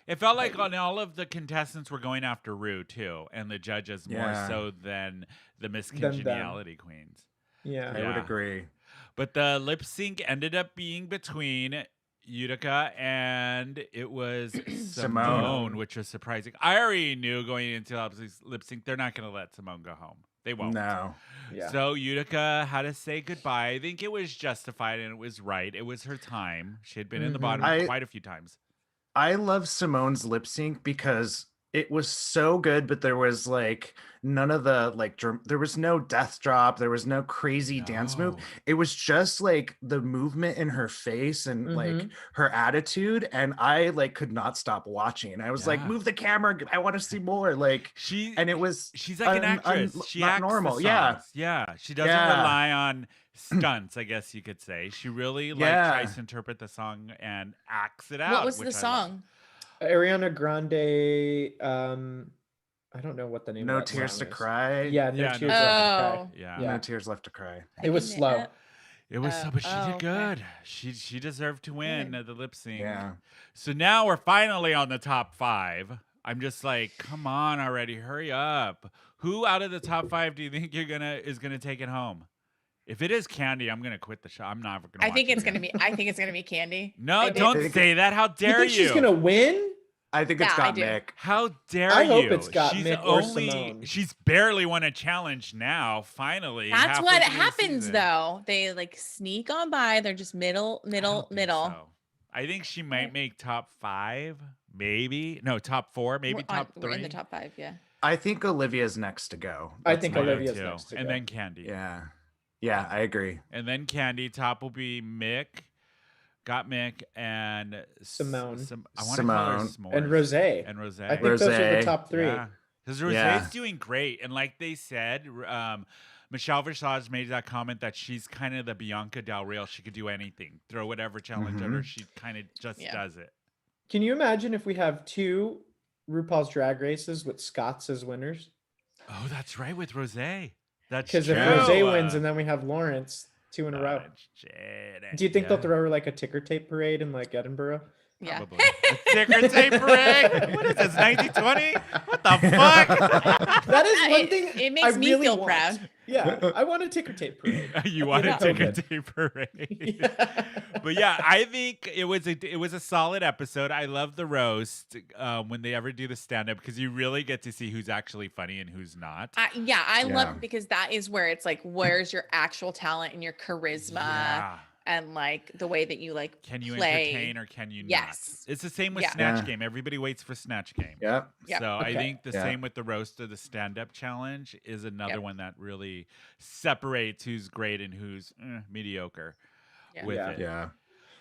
It felt like Heidi. on all of the contestants were going after Rue too, and the judges more Yeah. so than the Miss Than them. Congeniality queens. yeah. I would Yeah. agree. But the lip sync ended up being between Utica and it was Simone, which was surprising. I already knew going into lip sync they're not going to let Simone go home. They won't. No. Yeah. So Utica had to say goodbye. I think it was justified and it was right. It was her time. She had been in the Mhm. bottom quite a few times. I love Simone's lip sync because it was so good, but there was like none of the like there was no death drop, there was no crazy dance move. No. It was just like the movement in her face and like Mhm. her attitude, and I like could not stop watching. I was like, Yeah. move the camera, I want to see more. Like, She and it was she's like an actress. She not acts normal. the Yeah. songs. Yeah. She doesn't Yeah. rely on stunts, I guess you could say. She really like Yeah. tries to interpret the song and acts it out. What was which the I love. song? Ariana Grande. I don't know what the name. no of that tears song to is. cry. Yeah, no Yeah, no tears left to cry. Oh. Yeah. Yeah. No tears left to cry. It was I slow. didn't- It was so, but she Oh, did okay. good. She deserved to win the lip sync. Yeah. So now we're finally on the top 5. I'm just like, come on already, hurry up. Who out of the top 5 do you think is gonna take it home? If it is Candy, I'm gonna quit the show. I'm not gonna. I think watch it's it gonna again. be. I think it's gonna be Candy. No, I did. don't say that. How You dare think she's gonna win? I think it's Yeah, I got do. Mick. How dare I you? hope it's got she's Mick or only Simone. she's barely won a challenge now. Finally, That's halfway what through the happens season. though. They like sneak on by. They're just middle. I don't think middle. so. I think she might make top 5, maybe. No, top 4, maybe top 3. We're in the top 5, yeah. I think Olivia's next to go. I That's think my- Olivia's too. next to And go. then Candy. Yeah. Yeah, I agree. And then Candy. Top will be Mick. Got Mick and Simone. I want to call her Simone. S'mores. And Rosé. And Rosé. I think those are the Rosé. top 3. Yeah. Because Rosé's Yeah. doing great. And like they said, Michelle Visage made that comment that she's kind of the Bianca Del Real. She could do anything. Throw whatever challenge at her. She kind of just does it. Can you imagine if we have 2 RuPaul's Drag Races with Scots as winners? Oh, that's right with Rosé. That's Because true. if Rosé wins and then we have Lawrence 2 in a row. Shit. Do you think they'll throw her like a ticker tape parade in like Edinburgh? Yeah. Probably. A ticker tape parade? What is this, 1920? What the fuck? That is one thing It makes I me really feel want. proud. Yeah, I want a ticker tape parade. You want a Yeah. ticker Okay. tape parade? Yeah. But yeah, I think it was a solid episode. I love the roast when they ever do the stand up because you really get to see who's actually funny and who's not. I Yeah. love it because that is where it's like, where's your actual talent and your charisma Yeah. and like the way that you like Can you play. entertain or can you Yes. not? It's the same with Yeah. Snatch Yeah. Game. Everybody waits for Snatch Game. Yep. Yep. So I Okay. think the Yeah. same with the roast of the stand-up challenge is another Yep. one that really separates who's great and who's mediocre Yeah. with Yeah. it. Yeah.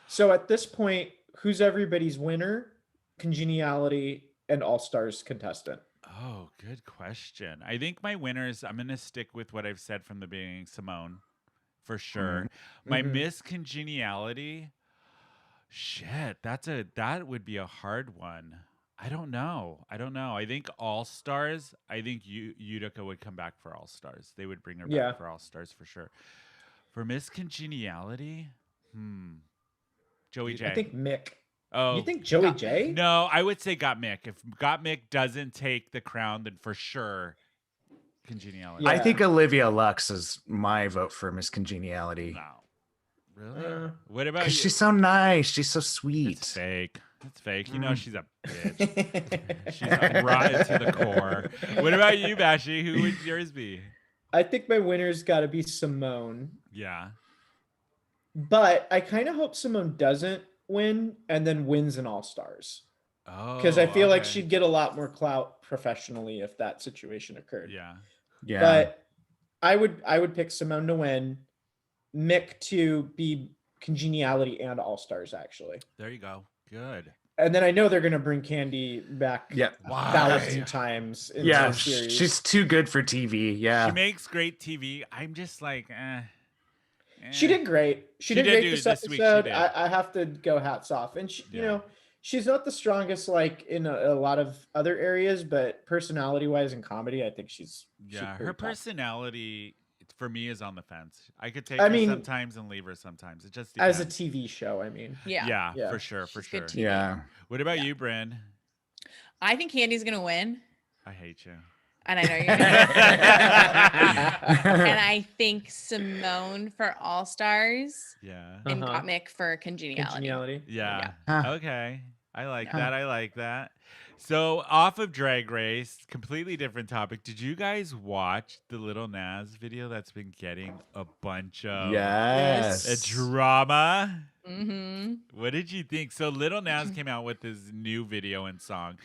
So at this point, who's everybody's winner, congeniality, and all stars contestant? Oh, good question. I think my winners, I'm going to stick with what I've said from the beginning, Simone, for sure. My Mhm. Miss Congeniality, shit, that would be a hard one. I don't know. I think All Stars, I think Utica would come back for All Stars. They would bring her back Yeah. for All Stars for sure. For Miss Congeniality, Joey J. I think Mick. Oh, You think Joey J? no, I would say Got Mick. If Got Mick doesn't take the crown, then for sure, Congeniality. Yeah. I think Olivia Lux is my vote for Miss Congeniality. No. Really? What about you? Because she's so nice. She's so It's sweet. fake. It's fake. You know she's a bitch. She's rotten to the core. What about you, Bashi? Who would yours be? I think my winner's got to be Simone, Yeah. but I kind of hope Simone doesn't win and then wins an all stars Oh. because I feel like okay. she'd get a lot more clout professionally if that situation occurred. Yeah. Yeah. But I would pick Simone to win, Mick to be congeniality and all stars actually, There you go. Good. and then I know they're gonna bring Candy back Yeah. a thousand times in Yeah. the series. She's too good for TV. Yeah. She makes great TV. I'm just like, She did great. She did did great do this this week, she episode. did. I have to go hats off. And she, you Yeah. know, she's not the strongest like in a lot of other areas, but personality wise in comedy, I think she's Yeah, pretty her top. personality for me is on the fence. I could take I her mean, sometimes and leave her sometimes. It just as depends. a TV show. I mean, Yeah. Yeah. for sure, for She's good sure. too. Yeah. What about you, Brynne? I think Candy's gonna win. I hate you. And I know you're gonna and I think Simone for All Stars Yeah. and Uh-huh. Got Mick for Congeniality. congeniality. Yeah. Huh. Okay. I like Yeah. that. I like that. So off of Drag Race, completely different topic. Did you guys watch the Lil Nas video that's been getting a bunch of Yes. drama? Mm-hmm. What did you think? So Lil Nas came out with his new video and song.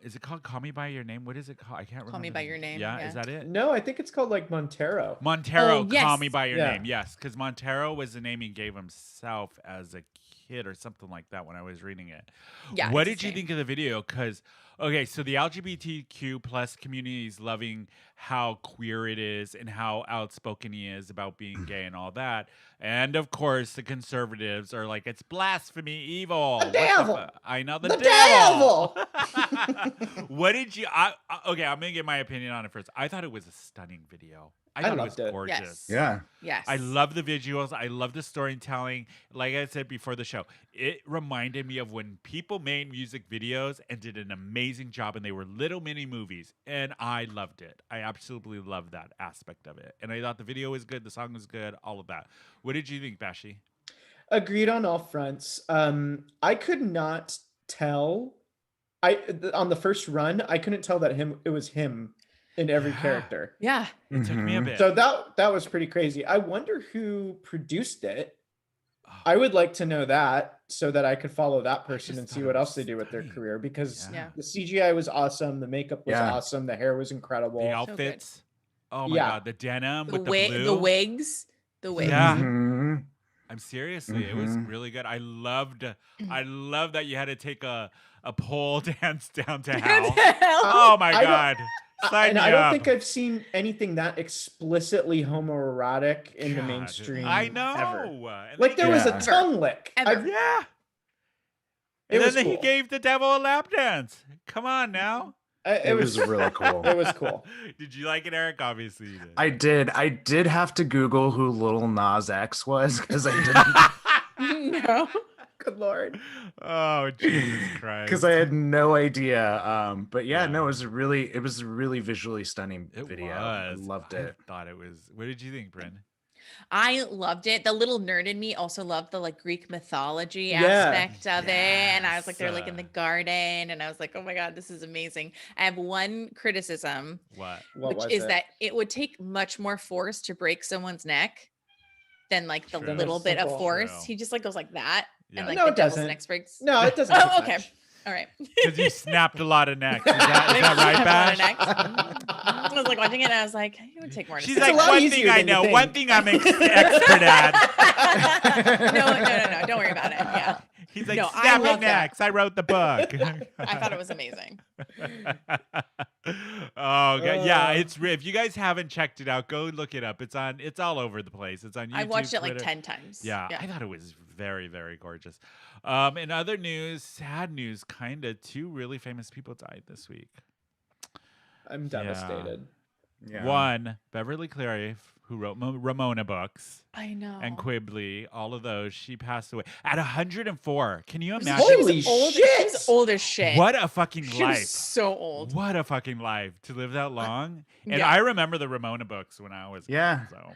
Is it called "Call Me by Your Name"? What is it called? I can't remember. Call Me the by name. Your Name, Yeah, yeah. is that it? No, I think it's called like Montero. Montero, Oh, "Call yes. Me by Your Yeah. Name." Yes, because Montero was the name he gave himself as a kid or something like that when I was reading it. Yeah. What it's did you the think of the video? Because okay, so the LGBTQ plus community is loving how queer it is and how outspoken he is about being gay and all that. And of course, the conservatives are like, it's blasphemy, evil. The What devil. I know the The devil. What did you? Okay, I'm gonna get my opinion on it first. I thought it was a stunning video. I thought it was loved it. gorgeous. Yes. Yeah. Yes. I love the visuals. I love the storytelling. Like I said before the show, it reminded me of when people made music videos and did an amazing job, and they were little mini movies, and I loved it. I absolutely loved that aspect of it, and I thought the video was good, the song was good, all of that. What did you think, Bashi? Agreed on all fronts. I could not tell On the first run, I couldn't tell that it was him in every Yeah. character. Yeah. It took me a Mhm. bit. So that was pretty crazy. I wonder who produced it. I would like to know that so that I could follow that person just and thought see it what was else they do with their stunning. career because Yeah. the CGI was awesome, the makeup was Yeah. awesome, the hair was incredible. The outfits. Oh my Yeah. god, the denim The with the wig, blue. the wigs, the wigs. Yeah. Mhm. I'm seriously, it was Mhm. really good. I love that you had to take a pole dance down to What hell. the hell? Oh my I don't- god. Sign And me I don't up. think I've seen anything that explicitly homoerotic in the God, mainstream. I know. Ever. And Like then there was Yeah. a tongue lick. Ever. yeah. It And was then he cool. gave the devil a lap dance. Come on now. It was really cool. It was cool. Did you like it, Eric? Obviously you did. I did have to Google who Lil Nas X was because I didn't No. Good lord. Oh Jesus Christ. because I had no idea. But yeah, no, Yeah. it was a really visually stunning It video. was. I loved I it. thought it was. What did you think, Brynne? I loved it. The little nerd in me also loved the like Greek mythology Yeah. aspect of it. And I was like, they're like in the Yes. garden. And I was like, oh my God, this is amazing. I have one criticism, What? What which was is it? that it would take much more force to break someone's neck than like the True. little bit of Simple. force. True. He just like goes like that. Yeah. And like No, the it devil's doesn't. neck breaks. No, it doesn't. Oh, take okay. much. All right. Because you snapped a lot of necks. Is that right, Bash? I was like watching it and I was like, it would take more. to She's It's like, a lot one easier thing I than you know, think." one thing I'm expert at. no. Don't worry about it. Yeah. He's like, No, I snapping love that. necks. I wrote the book. I thought it was amazing. Oh god, yeah. Uh. If you guys haven't checked it out, go look it up. It's all over the place. It's on YouTube. I watched it like Twitter. 10 times. Yeah, I thought it was very, very gorgeous. In other news, sad news, kind of, 2 really famous people died this week. I'm devastated. Yeah. One, Beverly Cleary, who wrote Ramona books, I know. and Quibbly, all of those. She passed away at 104. Can you She was imagine? Holy old, shit! She was old as shit. What a fucking She life. was so old. What a fucking life to live that long. And yeah. I remember the Ramona books when I was Yeah. so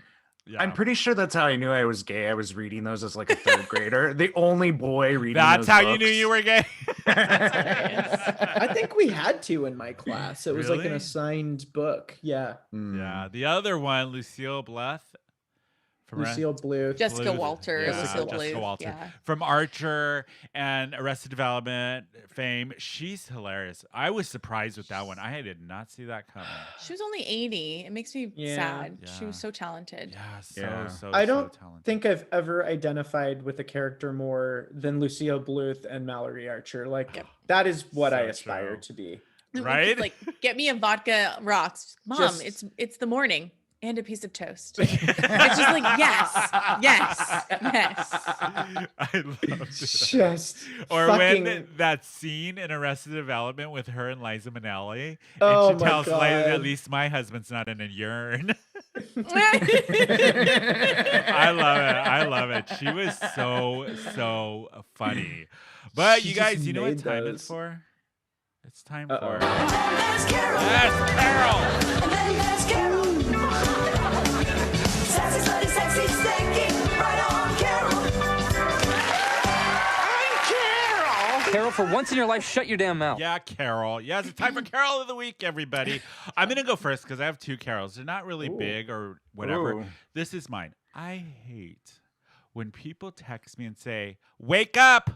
yeah. I'm pretty sure that's how I knew I was gay. I was reading those as like a third grader. The only boy reading That's those how you knew books. you were gay. I think we had to in my class. It was like an Really? assigned book. Yeah. Mm. Yeah. The other one, Lucille Bluth. From Lucille Bluth. Jessica Bluth. Walter, Yeah, Lucille Jessica Bluth. Walter. Yeah. From Archer and Arrested Development fame. She's hilarious. I was surprised with that one. I did not see that coming. She was only 80. It makes me Yeah. sad. She Yeah. was so talented. Yeah, so Yeah. I don't talented. think I've ever identified with a character more than Lucille Bluth and Mallory Archer. Like Yep. that is what I So aspire true. to be. Right? Like, get me a vodka rocks. Mom, Just- it's the morning and a piece of toast. It's just like, yes. I loved it. Just Or fucking, when that scene in Arrested Development with her and Liza Minnelli, and Oh she my tells Liza, God. "At least my husband's not in a urn." I love it. She was so funny. But She you just guys, you know what made time those. it's for? It's time Uh-oh. for Yes, Carol. Carol, for once in your life, shut your damn mouth. Yeah, Carol. Yes, it's time for Carol of the Week, everybody. I'm going to go first because I have 2 Carols. They're not really Ooh. big or whatever. Ooh. This is mine. I hate when people text me and say, wake up,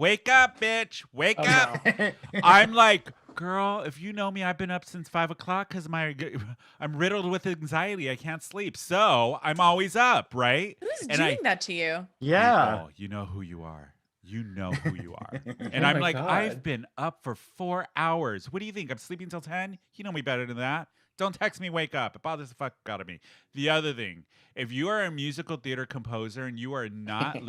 bitch, wake Oh, up. no. I'm like, girl, if you know me, I've been up since 5 o'clock because I'm riddled with anxiety. I can't sleep. So I'm always up, right? Who's And doing that to you? Yeah. Oh, you know who you are. You know who you are. And Oh I'm my like, God. I've been up for 4 hours. What do you think? I'm sleeping till 10? You know me better than that. Don't text me, wake up. It bothers the fuck out of me. The other thing, if you are a musical theater composer and you are not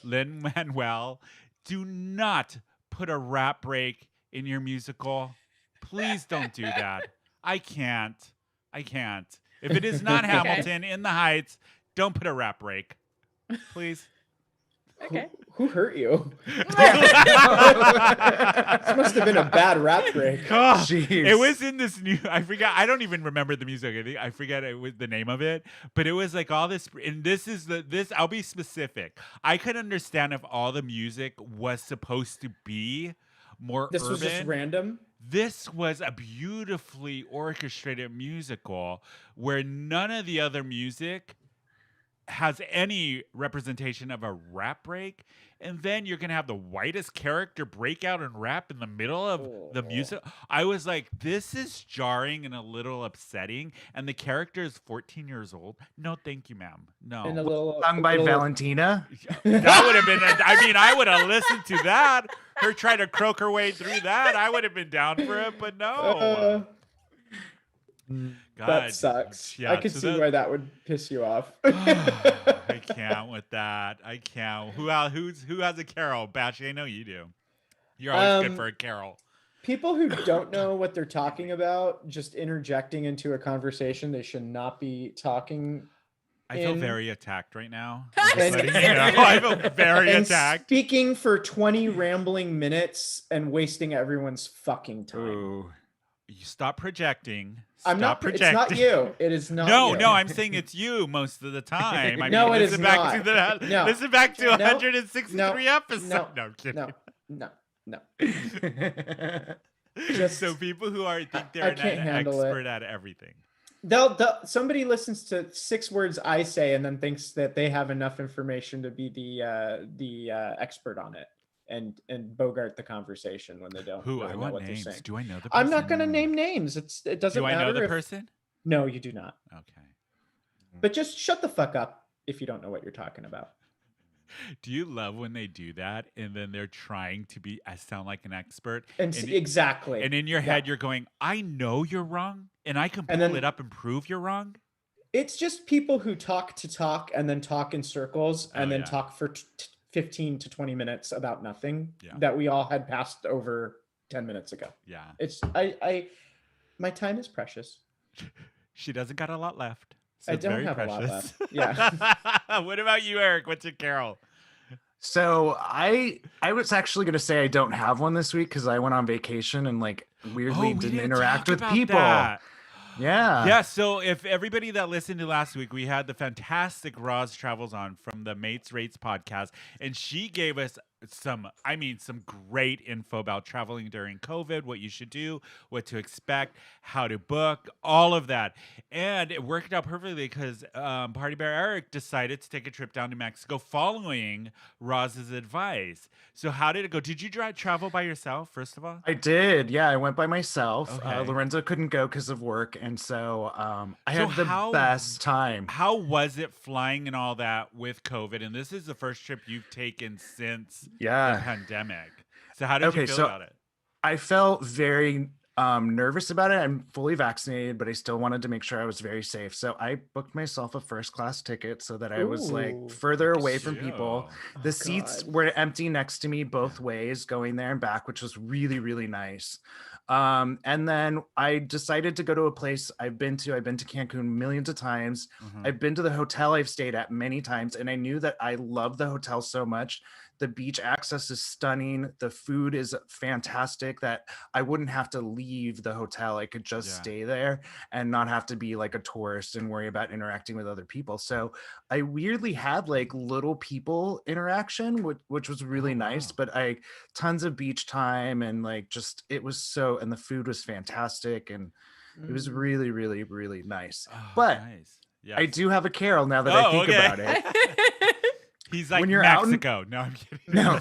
Lin-Manuel, do not put a rap break in your musical. Please don't do that. I can't. If it is not Hamilton in the Heights, don't put a rap break. Please. Okay. Who hurt you? This must have been a bad rap break. Oh, Jeez. it was in this new. I forgot. I don't even remember the music. I forget it was the name of it. But it was like all this. And this is this. I'll be specific. I could understand if all the music was supposed to be more This urban. was just random. This was a beautifully orchestrated musical where none of the other music has any representation of a rap break. And then you're going to have the whitest character break out and rap in the middle of the music. I was like, this is jarring and a little upsetting. And the character is 14 years old. No, thank you, ma'am. No. And a little Sung by Valentina. That would have been, I would have listened to that. Her trying to croak her way through that. I would have been down for it, but no. God, that sucks. yeah, I could so see why that would piss you off. I can't with that. I can't. Who has a carol? Bashy, I know you do. You're always good for a carol. People who don't know what they're talking about, just interjecting into a conversation they should not be talking. I feel very attacked right now. And- I feel very and attacked. speaking for 20 rambling minutes and wasting everyone's fucking time. Ooh. You stop projecting. I'm not. It's not you. It is not. No, you. no, I'm saying it's you most of the time. I No, mean, it listen is back not. to No. listen back to No. 163 No. episodes. No. No, I'm kidding. No. So people who think I they're can't an handle expert at everything. Somebody listens to 6 words I say and then thinks that they have enough information to be the expert on it and bogart the conversation when they don't. Who? really I know want what they're names. saying. Do I know the person? I'm not going to name names. It doesn't Do I matter. know the person? No, you do not. Okay. But just shut the fuck up if you don't know what you're talking about. Do you love when they do that and then they're trying to sound like an expert? Exactly. And in your head, you're going, I know you're wrong and I can pull it up and prove you're wrong. It's just people who talk to talk and then talk in circles and then talk for 15 to 20 minutes about nothing that we all had passed over 10 minutes ago. Yeah. It's my time is precious. She doesn't got a lot left. So I it's don't very have precious. a lot left. Yeah. What about you, Eric? What's your carol? So I was actually going to say I don't have one this week because I went on vacation and weirdly didn't interact with people. That. Yeah. Yeah. So if everybody that listened to last week, we had the fantastic Roz Travels on from the Mates Rates podcast, and she gave us some great info about traveling during COVID, what you should do, what to expect, how to book, all of that. And it worked out perfectly because Party Bear Eric decided to take a trip down to Mexico following Roz's advice. So how did it go? Did you travel by yourself, first of all? I did. Yeah, I went by myself. Okay. Lorenzo couldn't go because of work. And so I had the best time. How was it flying and all that with COVID? And this is the first trip you've taken since the pandemic. So how did you feel about it? I felt very nervous about it. I'm fully vaccinated, but I still wanted to make sure I was very safe. So I booked myself a first class ticket so that I was further away from people. The seats were empty next to me both ways, going there and back, which was really, really nice. And then I decided to go to a place I've been to Cancun millions of times. I've been to the hotel I've stayed at many times, and I knew that I love the hotel so much. The beach access is stunning. The food is fantastic that I wouldn't have to leave the hotel. I could just stay there and not have to be like a tourist and worry about interacting with other people. So I weirdly had little people interaction, which was really nice, but tons of beach time and it was and the food was fantastic. And it was really, really, really nice. But nice. Yes. I do have a carol now that I think about it. He's like, when you're Mexico. No, I'm kidding. No,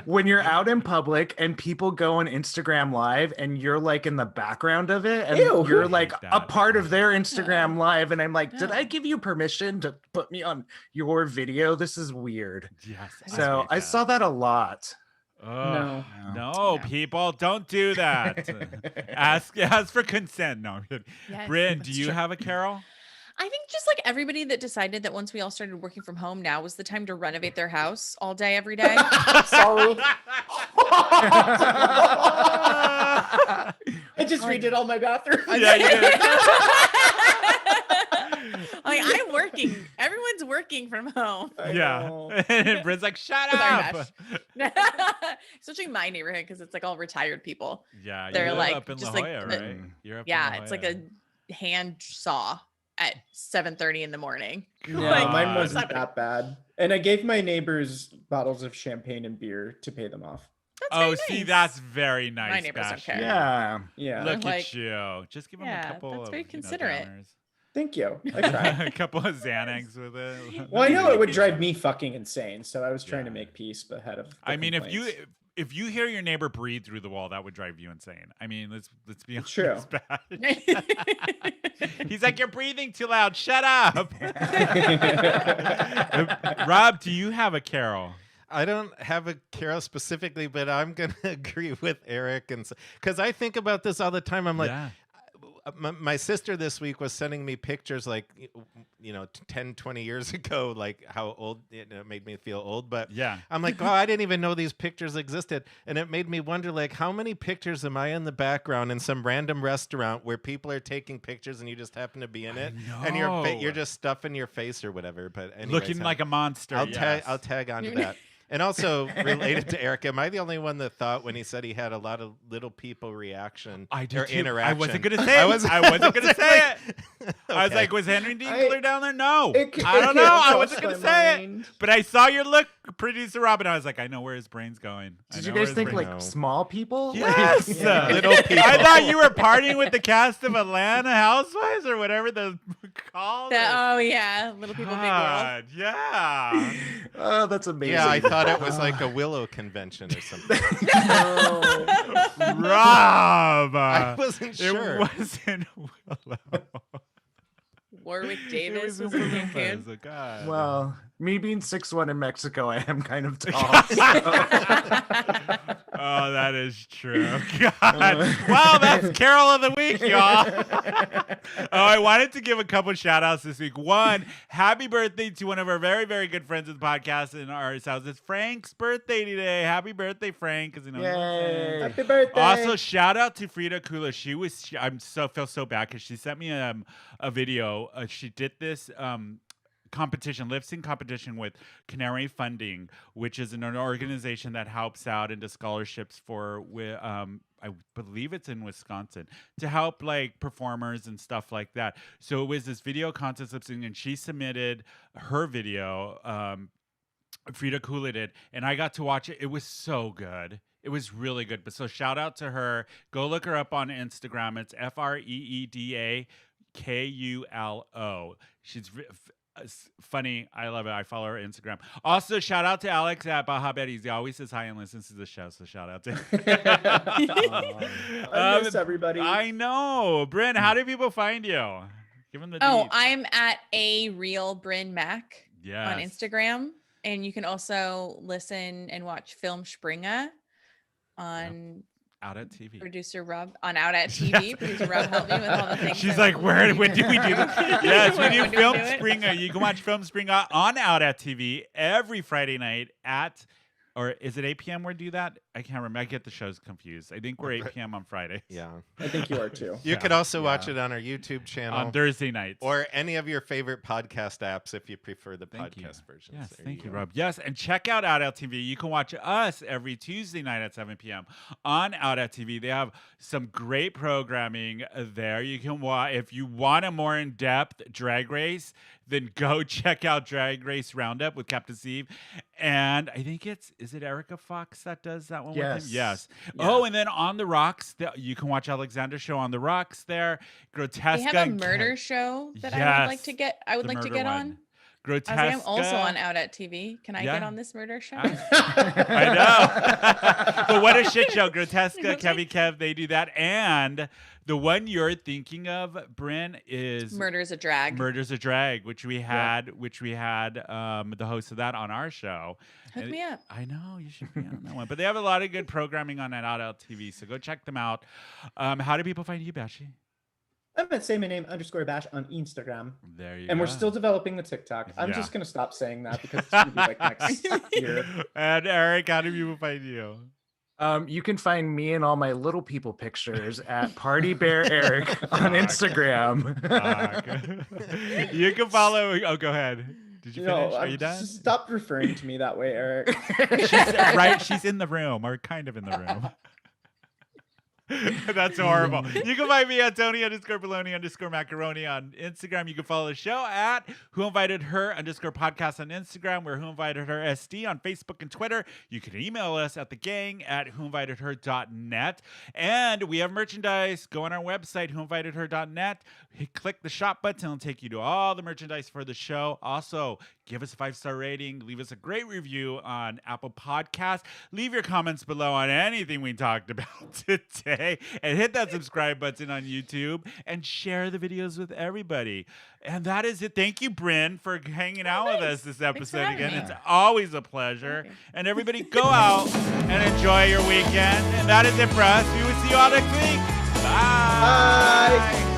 when you're out in public and people go on Instagram Live and you're in the background of it and you're a part of their Instagram Live. And I'm like, did I give you permission to put me on your video? This is weird. Yes. So I saw that a lot. No, people, don't do that. ask for consent. No, I'm kidding. Yes, Brynne, do you have a carol? I think just everybody that decided that once we all started working from home, now was the time to renovate their house all day, every day. Sorry. I just redid all my bathroom. Yeah, you did. I'm working. Everyone's working from home. Yeah. And Brynne's like, shut up. Especially my neighborhood, because it's all retired people. Yeah. They're up in just La Jolla, right? You're up in La it's Jolla. a hand saw at 7:30 in the morning. No, mine wasn't that bad. And I gave my neighbors bottles of champagne and beer to pay them off. That's very see, nice. that's very nice. My neighbors don't Bashy. care. Yeah. Yeah. Look Like, at you. Just give them a couple that's of very considerate. downers. Thank you. I tried. A couple of Xanax with it. Well, I know it would drive me fucking insane, so I was trying to Yeah. make peace ahead of. I mean, complaints. if you hear your neighbor breathe through the wall, that would drive you insane. I mean, let's be honest. True. It's bad. He's like, you're breathing too loud. Shut up. Rob, do you have a carol? I don't have a carol specifically, but I'm going to agree with Eric. And because I think about this all the time. I'm like, my sister this week was sending me pictures like, 10, 20 years ago, like how old it made me feel old. But yeah, I'm like, oh, I didn't even know these pictures existed. And it made me wonder, like, how many pictures am I in the background in some random restaurant where people are taking pictures and you just happen to be in it? And you're just stuffing your face or whatever. But anyways, looking like a monster. I'll tag onto that. And also related to Eric, am I the only one that thought when he said he had a lot of little people reaction or interaction? I wasn't gonna say it. I wasn't gonna say it. Okay. I was like, was Henry Dinkler down there? No. I don't know. I wasn't gonna say it. But I saw your look, producer Robin. I was like, I know where his brain's going. Did you guys think like small people? Yes. Little people. I thought you were partying with the cast of Atlanta Housewives or whatever the called. Oh yeah, Little People, Big World. Yeah. Oh, that's amazing. Yeah, I thought it was like a Willow convention or something. Rob. I wasn't sure. It wasn't Willow. Warwick Davis It was in Oompa Cancun. Loompas, oh God. Well, me being 6'1" in Mexico, I am kind of tall. So. Oh, that is true. God. Well, that's Carol of the Week, y'all. I wanted to give a couple shout outs this week. One, happy birthday to one of our very, very good friends of the podcast in our house. It's Frank's birthday today. Happy birthday, Frank. Yay. Happy birthday. Also, shout out to Frida Kula. Feel so bad because she sent me a video. She did this lip sync competition with Canary Funding, which is an organization that helps out into scholarships for I believe it's in Wisconsin to help like performers and stuff like that. So it was this video contest lip sync, and she submitted her video. Frida Kula did, and I got to watch it. It was so good. It was really good. But so shout out to her. Go look her up on Instagram. It's FreedaKulo. She's funny. I love it. I follow her Instagram. Also, shout out to Alex at Baja Betty's. He always says hi and listens to the show, so shout out to him. I miss everybody. I know. Brynne, how do people find you? Give them the deets. I'm at a real Brynne Mac Yes. on Instagram. And you can also listen and watch Filmspringa on Out at TV. producer Rob on Out at TV. Yes. Producer Rob helped me with all the things. She's like, when do we do this? Yes, we do When do we Film do it? Springa. You can watch Film Springa on Out at TV every Friday night or is it 8 p.m. we do that? I can't remember. I get the shows confused. I think we're 8 p.m. on Friday. Yeah. I think you are too. You could also watch it on our YouTube channel. On Thursday nights. Or any of your favorite podcast apps if you prefer the Thank you. podcast version. Yes, There thank you, go. Rob. Yes, and check out Out at TV. You can watch us every Tuesday night at 7 p.m. on Out at TV. They have some great programming there. You can watch if you want a more in-depth drag race. Then go check out Drag Race Roundup with Captain Steve. And I think is it Erica Fox that does that one with him? Yes. Yeah. Oh, and then On the Rocks, you can watch Alexander's show On the Rocks there. Grotesca. They have a and murder Ken- show that I Yes, would like to get. I would the like to murder get one. on. Grotesca. I was like, I'm also on Out at TV. Can I get Yeah. on this murder show? I know. But what a shit show. Grotesca, Kevy Kev, they do that. And the one you're thinking of, Brynne, is Murder's a Drag. Murder's a Drag, which we had the host of that on our show. Hook me up. I know you should be on that one. But they have a lot of good programming on that Out TV, so go check them out. How do people find you, Bashi? I'm at say my name _bash on Instagram. There you And go. we're still developing the TikTok. I'm Yeah. just gonna stop saying that because it's gonna be like next year. And Eric, how do people find you? You can find me and all my little people pictures at Party Bear Eric on Instagram. Fuck. You can follow. Oh, go ahead. Did you finish? Are you done? Just stop referring to me that way, Eric. She's in the room, or kind of in the room. That's horrible. You can find me at Tony_Baloney_Macaroni on Instagram. You can follow the show at WhoInvitedHer_podcast on Instagram. We're Who Invited Her SD on Facebook and Twitter. You can email us at thegang@whoinvitedher.net. And we have merchandise. Go on our website, whoinvitedher.net. Click the shop button. It'll take you to all the merchandise for the show. Also, give us a 5-star rating. Leave us a great review on Apple Podcasts. Leave your comments below on anything we talked about today. And hit that subscribe button on YouTube. And share the videos with everybody. And that is it. Thank you, Brynne, for hanging out with us this episode again. me. It's always a pleasure. And everybody go out and enjoy your weekend. And that is it for us. We will see you all next week. Bye. Bye.